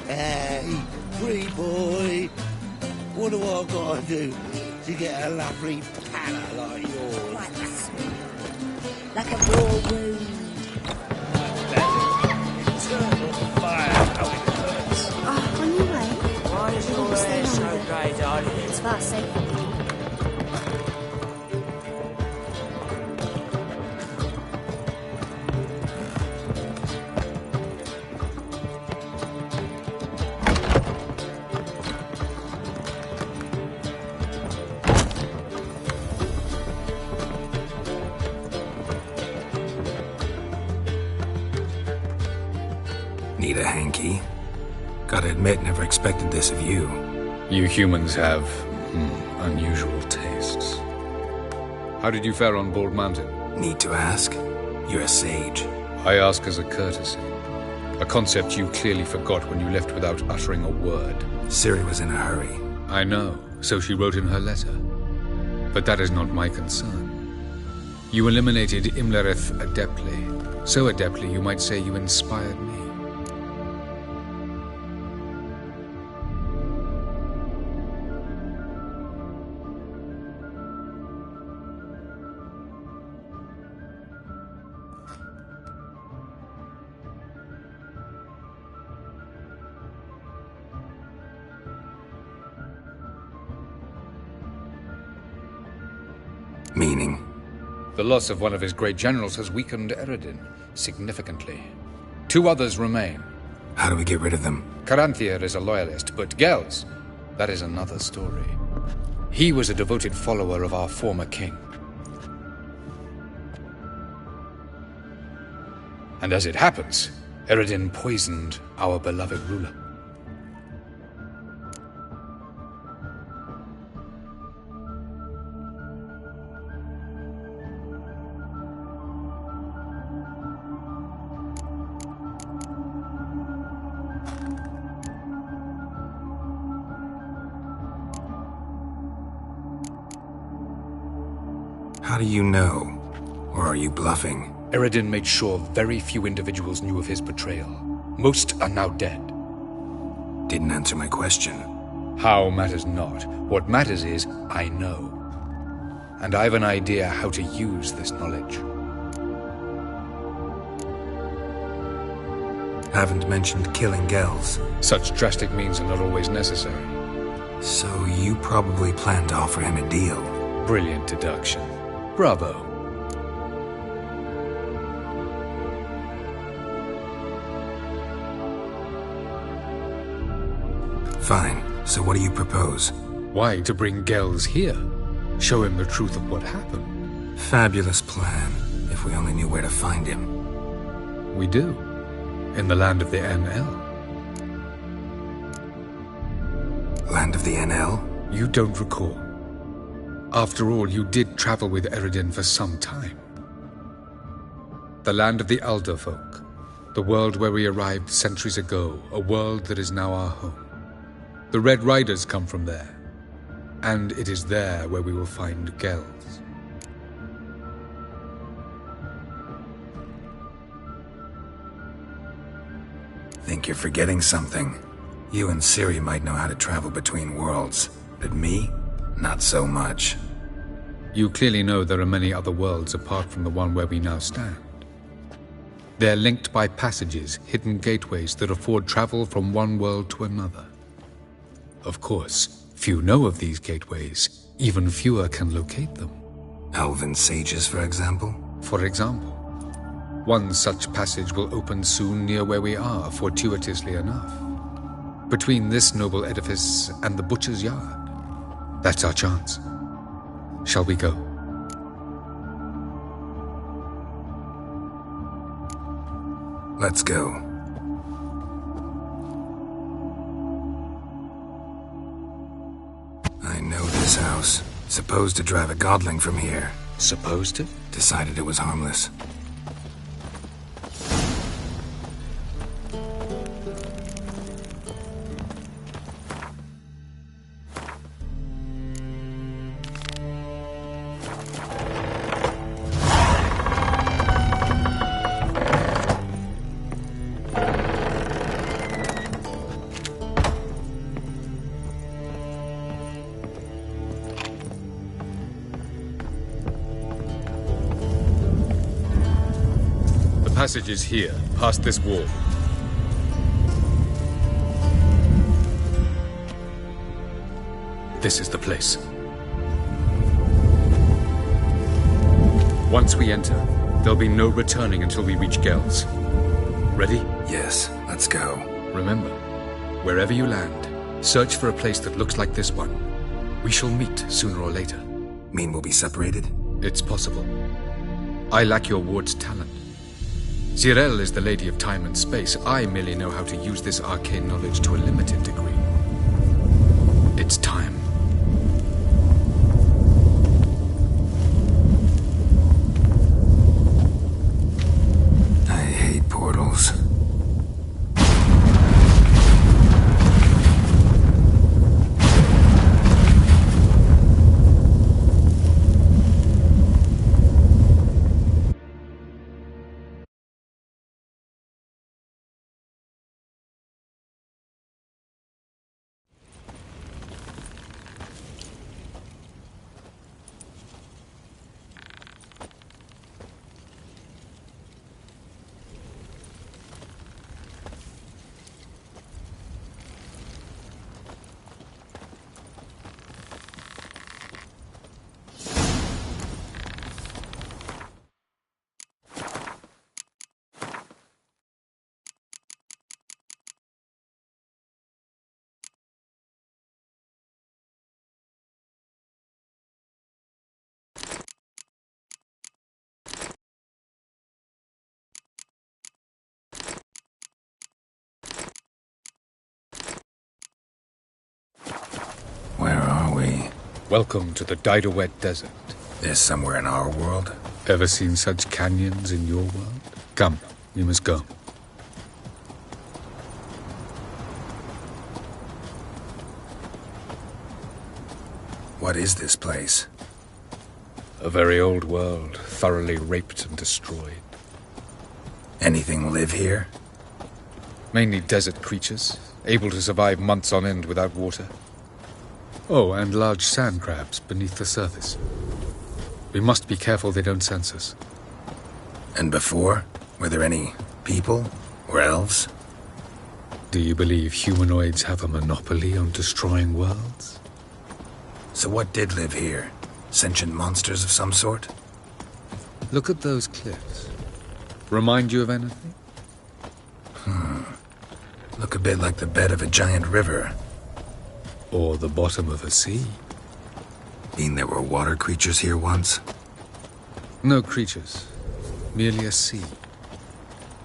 Hey, free boy. What do I gotta do to get a lovely palate like yours? Like a raw wound. Eternal fire, how it hurts. Oh, on your way? Why is your hair so grey, darling? It's far safer. Need a hanky? Gotta admit, never expected this of you. You humans have unusual tastes. How did you fare on Bald Mountain? Need to ask? You're a sage. I ask as a courtesy. A concept you clearly forgot when you left without uttering a word. Ciri was in a hurry. I know, so she wrote in her letter. But that is not my concern. You eliminated Imlerith adeptly. So adeptly, you might say you inspired me. Meaning? The loss of one of his great generals has weakened Eredin significantly. 2 others remain. How do we get rid of them? Caranthier is a loyalist, but Gels, that is another story. He was a devoted follower of our former king. And as it happens, Eredin poisoned our beloved ruler. How do you know? Or are you bluffing? Eredin made sure very few individuals knew of his betrayal. Most are now dead. Didn't answer my question. How matters not. What matters is, I know. And I have an idea how to use this knowledge. Haven't mentioned killing Gels. Such drastic means are not always necessary. So you probably plan to offer him a deal. Brilliant deduction. Bravo. Fine. So what do you propose? Why, to bring Gels here. Show him the truth of what happened. Fabulous plan, if we only knew where to find him. We do. In the land of the NL. Land of the NL? You don't recall. After all, you did travel with Eredin for some time. The land of the Alder folk. The world where we arrived centuries ago. A world that is now our home. The Red Riders come from there. And it is there where we will find Gels. Think you're forgetting something. You and Ciri might know how to travel between worlds, but me? Not so much. You clearly know there are many other worlds apart from the one where we now stand. They're linked by passages, hidden gateways that afford travel from one world to another. Of course, few know of these gateways. Even fewer can locate them. Elven sages, for example? For example. One such passage will open soon near where we are, fortuitously enough. Between this noble edifice and the butcher's yard. That's our chance. Shall we go? Let's go. I know this house. Supposed to drive a godling from here. Supposed to? Decided it was harmless. Passage is here, past this wall. This is the place. Once we enter, there'll be no returning until we reach Gels. Ready? Yes, let's go. Remember, wherever you land, search for a place that looks like this one. We shall meet sooner or later. Mean we'll be separated? It's possible. I lack your ward's talent. Zirel is the Lady of Time and Space. I merely know how to use this arcane knowledge to a limited degree. It's time. I hate portals. Welcome to the Daidaret Desert. This somewhere in our world? Ever seen such canyons in your world? Come, we must go. What is this place? A very old world, thoroughly raped and destroyed. Anything live here? Mainly desert creatures, able to survive months on end without water. Oh, and large sand crabs beneath the surface. We must be careful they don't sense us. And before? Were there any people? Or elves? Do you believe humanoids have a monopoly on destroying worlds? So what did live here? Sentient monsters of some sort? Look at those cliffs. Remind you of anything? Look a bit like the bed of a giant river. Or the bottom of a sea. Mean there were water creatures here once? No creatures. Merely a sea.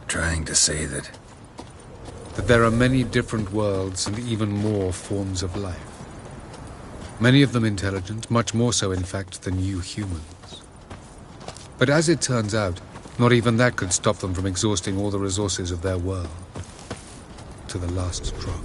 Trying to say that there are many different worlds and even more forms of life. Many of them intelligent, much more so in fact than you humans. But as it turns out, not even that could stop them from exhausting all the resources of their world. To the last drop.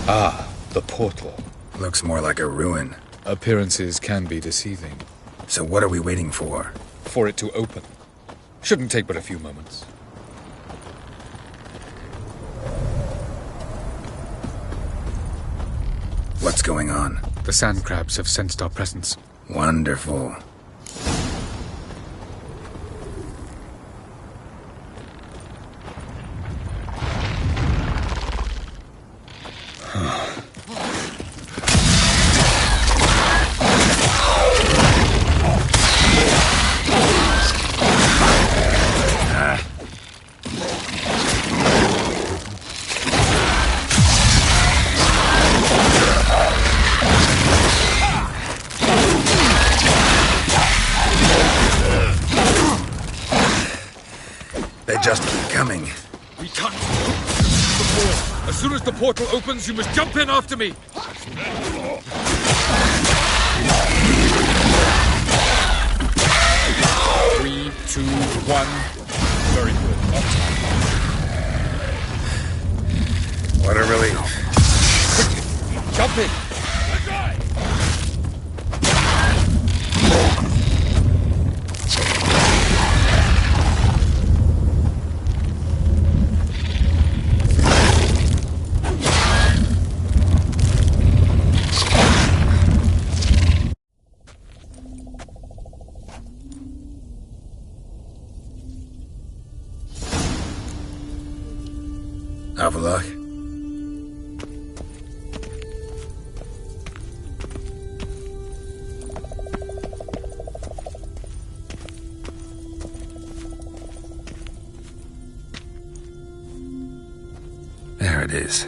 Ah, the portal. Looks more like a ruin. Appearances can be deceiving. So what are we waiting for? For it to open. Shouldn't take but a few moments. What's going on? The sand crabs have sensed our presence. Wonderful. Just keep coming. We can't before. As soon as the portal opens, you must jump in after me. 3, 2, 1. Very good. On time. What a relief. Quickly, jump in. Avallac'h? There it is.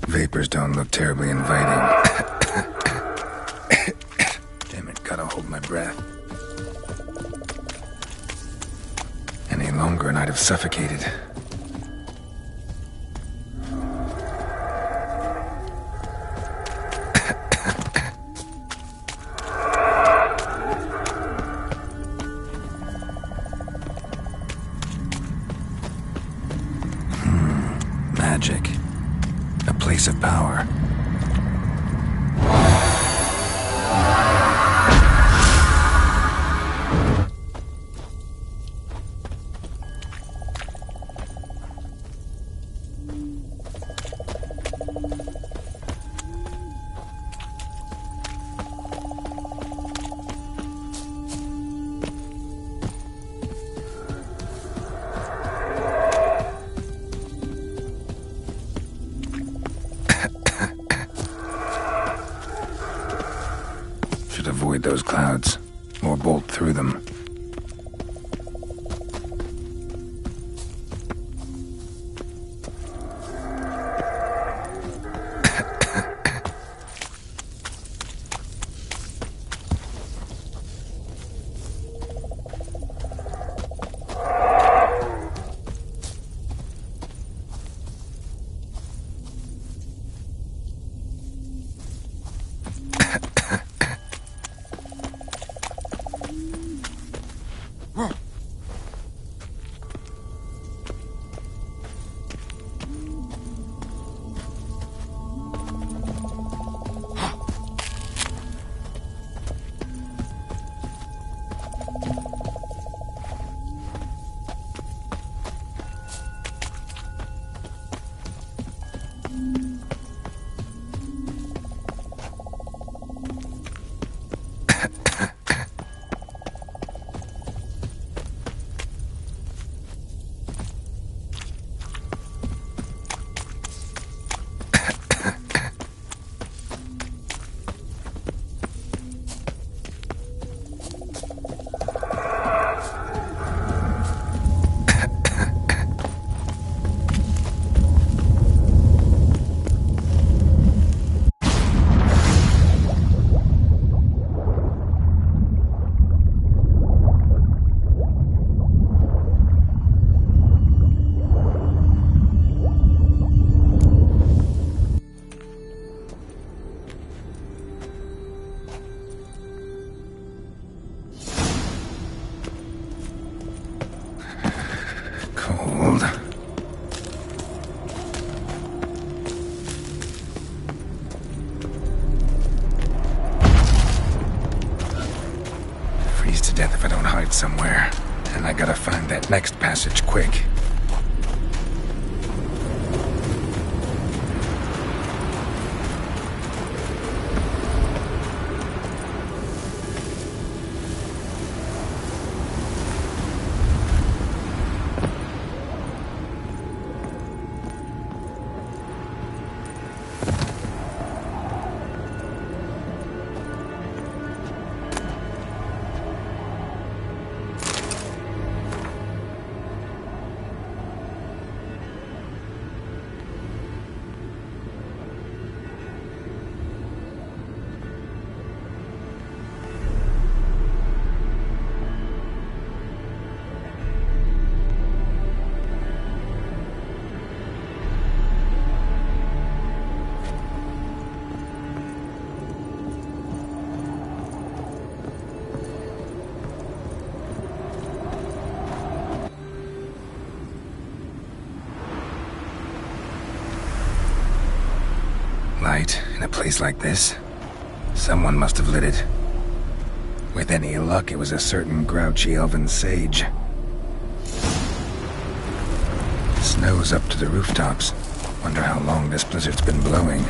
Vapors don't look terribly inviting. Damn it, gotta hold my breath. Any longer and I'd have suffocated. Magic. A place of power. Avoid those clouds, or bolt through them. And I gotta find that next passage quick. Light in a place like this? Someone must have lit it. With any luck, it was a certain grouchy elven sage. Snow's up to the rooftops. Wonder how long this blizzard's been blowing.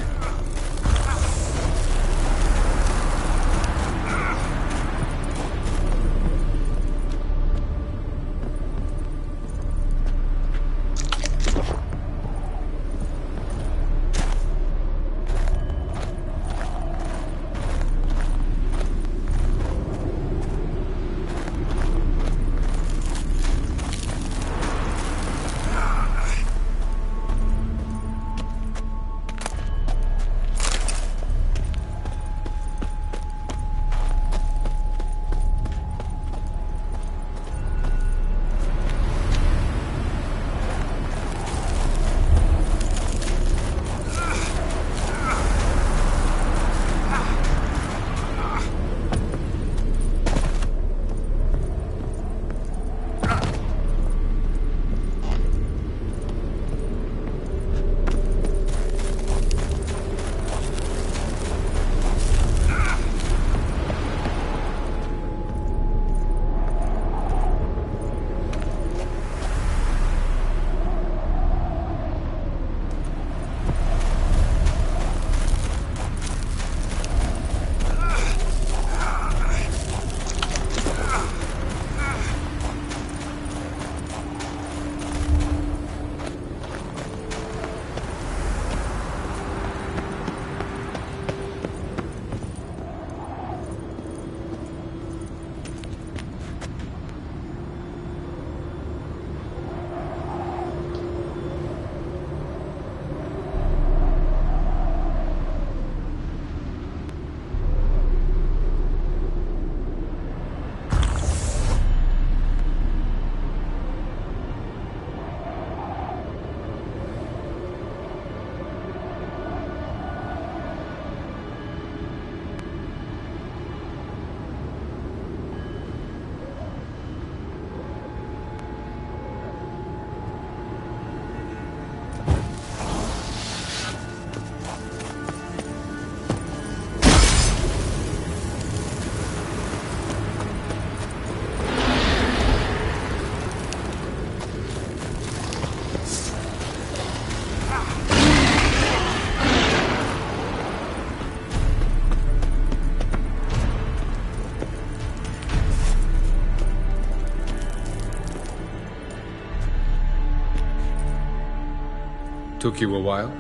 Took you a while?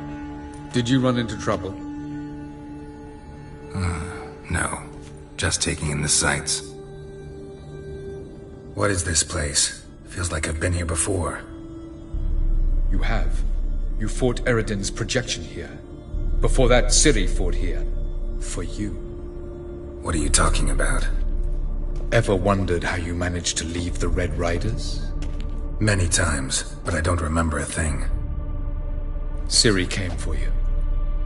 Did you run into trouble? No. Just taking in the sights. What is this place? Feels like I've been here before. You have. You fought Eredin's projection here. Before that, Ciri fought here. For you. What are you talking about? Ever wondered how you managed to leave the Red Riders? Many times, but I don't remember a thing. Ciri came for you.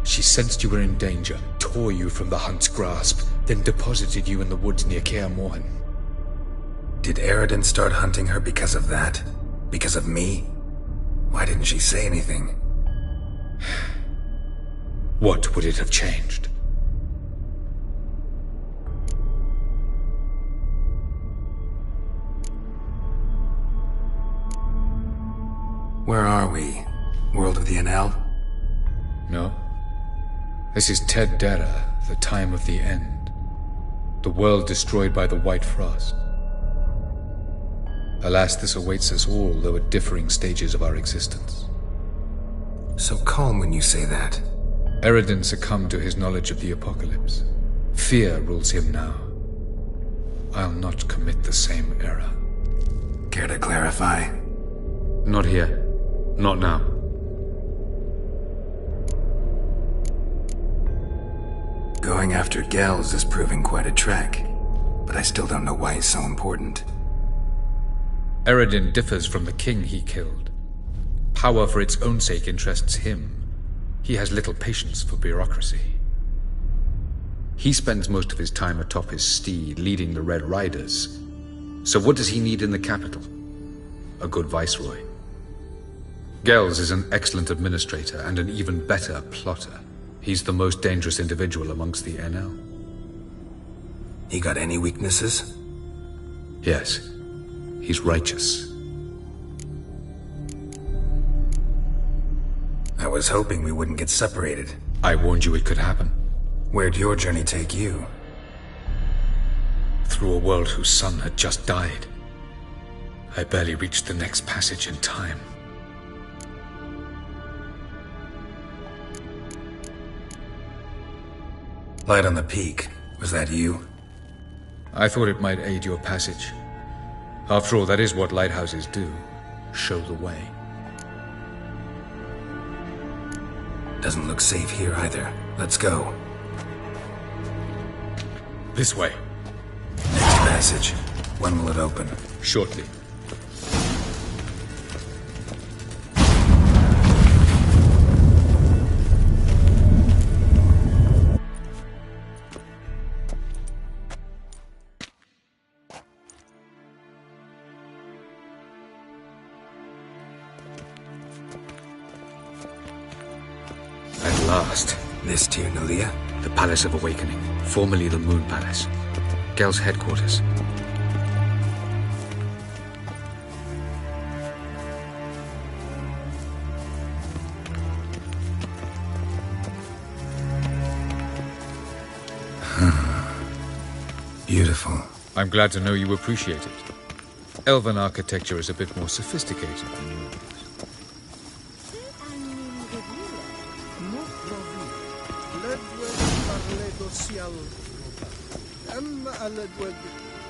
She sensed you were in danger, tore you from the Hunt's grasp, then deposited you in the woods near Kaer Morhen. Did Eredin start hunting her because of that? Because of me? Why didn't she say anything? What would it have changed? Where are we? World of the NL? No. This is Ted Dara, the time of the end. The world destroyed by the White Frost. Alas, this awaits us all, though at differing stages of our existence. So calm when you say that. Eredin succumbed to his knowledge of the apocalypse. Fear rules him now. I'll not commit the same error. Care to clarify? Not here. Not now. Going after Gels is proving quite a trek, but I still don't know why he's so important. Eredin differs from the king he killed. Power for its own sake interests him. He has little patience for bureaucracy. He spends most of his time atop his steed, leading the Red Riders. So what does he need in the capital? A good viceroy. Gels is an excellent administrator and an even better plotter. He's the most dangerous individual amongst the NL. He got any weaknesses? Yes. He's righteous. I was hoping we wouldn't get separated. I warned you it could happen. Where'd your journey take you? Through a world whose son had just died. I barely reached the next passage in time. Light on the peak. Was that you? I thought it might aid your passage. After all, that is what lighthouses do. Show the way. Doesn't look safe here either. Let's go. This way. Next passage. When will it open? Shortly. At last. This Tir Nalia? The Palace of Awakening, formerly the Moon Palace. Gel's headquarters. Beautiful. I'm glad to know you appreciate it. Elven architecture is a bit more sophisticated than yours.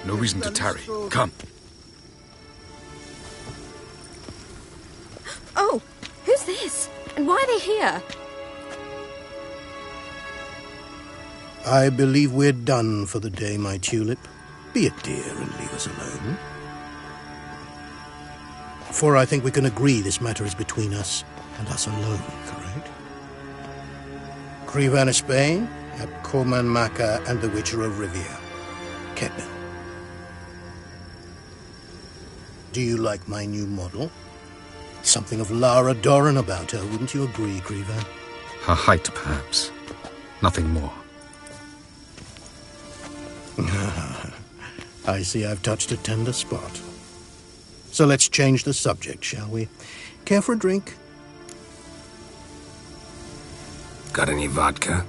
No reason to tarry. Come. Oh, who's this? And why are they here? I believe we're done for the day, my tulip. Be a dear and leave us alone. For I think we can agree this matter is between us and us alone, correct? Crevan of Spain, Abcorman Maca, and the Witcher of Rivia. Kedman. Do you like my new model? Something of Lara Doran about her, wouldn't you agree, Crevan? Her height, perhaps. Nothing more. I see I've touched a tender spot. So let's change the subject, shall we? Care for a drink? Got any vodka?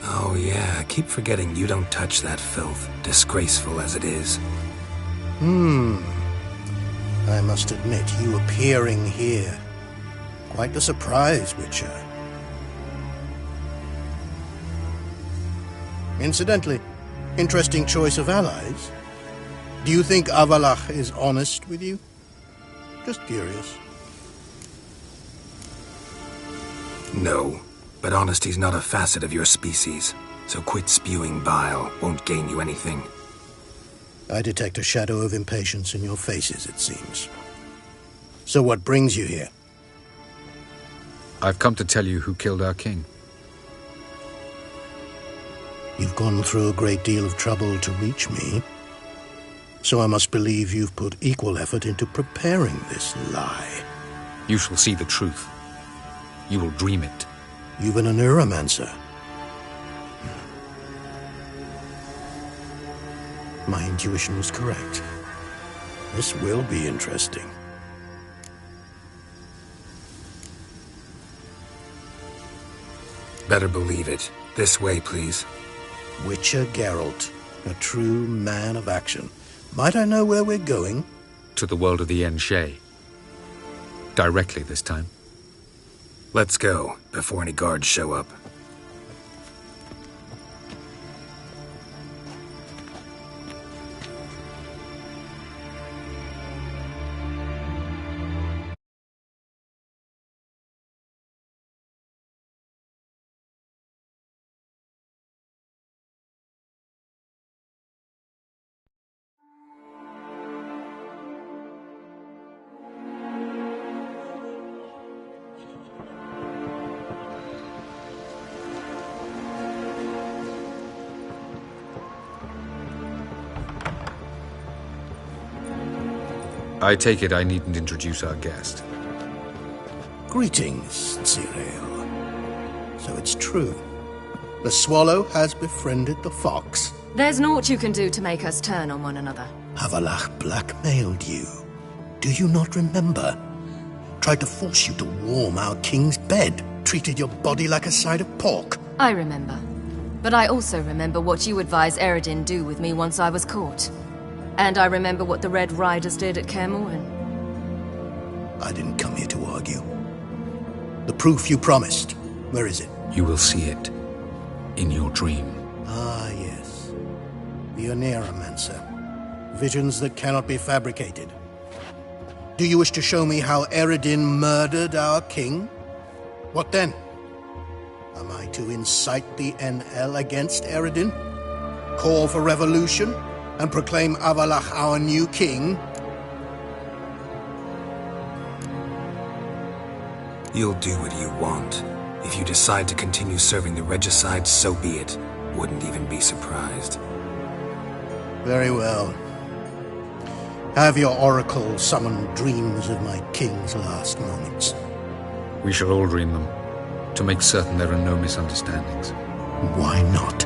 Oh yeah, I keep forgetting you don't touch that filth, disgraceful as it is. I must admit, you appearing here. Quite a surprise, Witcher. Incidentally, interesting choice of allies. Do you think Avalach is honest with you? Just curious. No, but honesty's not a facet of your species, so quit spewing bile. Won't gain you anything. I detect a shadow of impatience in your faces, it seems. So what brings you here? I've come to tell you who killed our king. You've gone through a great deal of trouble to reach me, so I must believe you've put equal effort into preparing this lie. You shall see the truth. You will dream it. You've been a neuromancer. My intuition was correct. This will be interesting. Better believe it. This way, please. Witcher Geralt, a true man of action. Might I know where we're going? To the world of the Enshe. Directly this time. Let's go, before any guards show up. I take it I needn't introduce our guest. Greetings, Cyril. So it's true. The swallow has befriended the fox. There's naught you can do to make us turn on one another. Avalach blackmailed you. Do you not remember? Tried to force you to warm our king's bed. Treated your body like a side of pork. I remember. But I also remember what you advised Eredin do with me once I was caught. And I remember what the Red Riders did at Kaer Morhen. I didn't come here to argue. The proof you promised, where is it? You will see it in your dream. Ah, yes. The Oneiromancer. Visions that cannot be fabricated. Do you wish to show me how Eredin murdered our king? What then? Am I to incite the NL against Eredin? Call for revolution? And proclaim Avalach our new king? You'll do what you want. If you decide to continue serving the regicide, so be it. Wouldn't even be surprised. Very well. Have your oracle summon dreams of my king's last moments. We shall all dream them, to make certain there are no misunderstandings. Why not?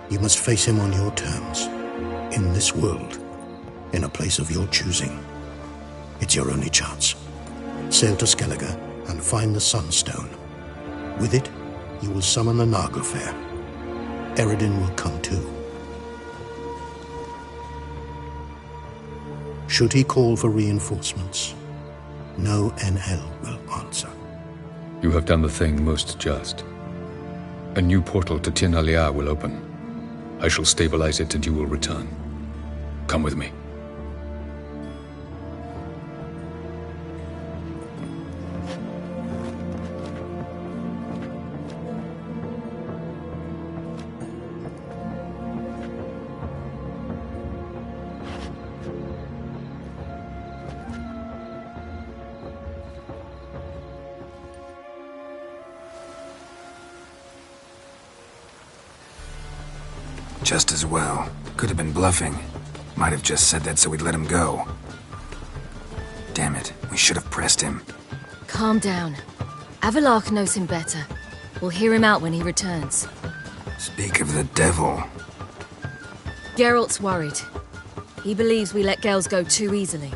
You must face him on your terms. In this world. In a place of your choosing. It's your only chance. Sail to Skellige and find the Sunstone. With it, you will summon the Naglfar. Eredin will come too. Should he call for reinforcements, no NL will answer. You have done the thing most just. A new portal to Tir Nalear will open. I shall stabilize it and you will return. Come with me. Just as well. Could have been bluffing. Might have just said that so we'd let him go. Damn it, we should have pressed him. Calm down. Avalach knows him better. We'll hear him out when he returns. Speak of the devil. Geralt's worried. He believes we let Gels go too easily.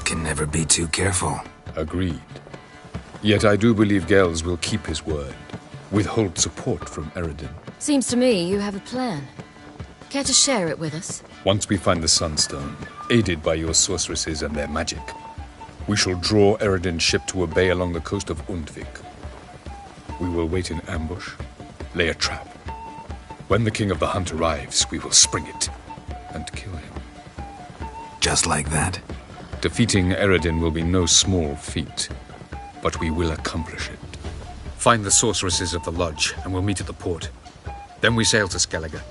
Can never be too careful. Agreed. Yet I do believe Gels will keep his word. Withhold support from Eredin. Seems to me you have a plan. Care to share it with us? Once we find the Sunstone, aided by your sorceresses and their magic, we shall draw Eredin's ship to a bay along the coast of Undvik. We will wait in ambush, lay a trap. When the King of the Hunt arrives, we will spring it and kill him. Just like that? Defeating Eredin will be no small feat, but we will accomplish it. Find the sorceresses of the lodge, and we'll meet at the port. Then we sail to Skellige.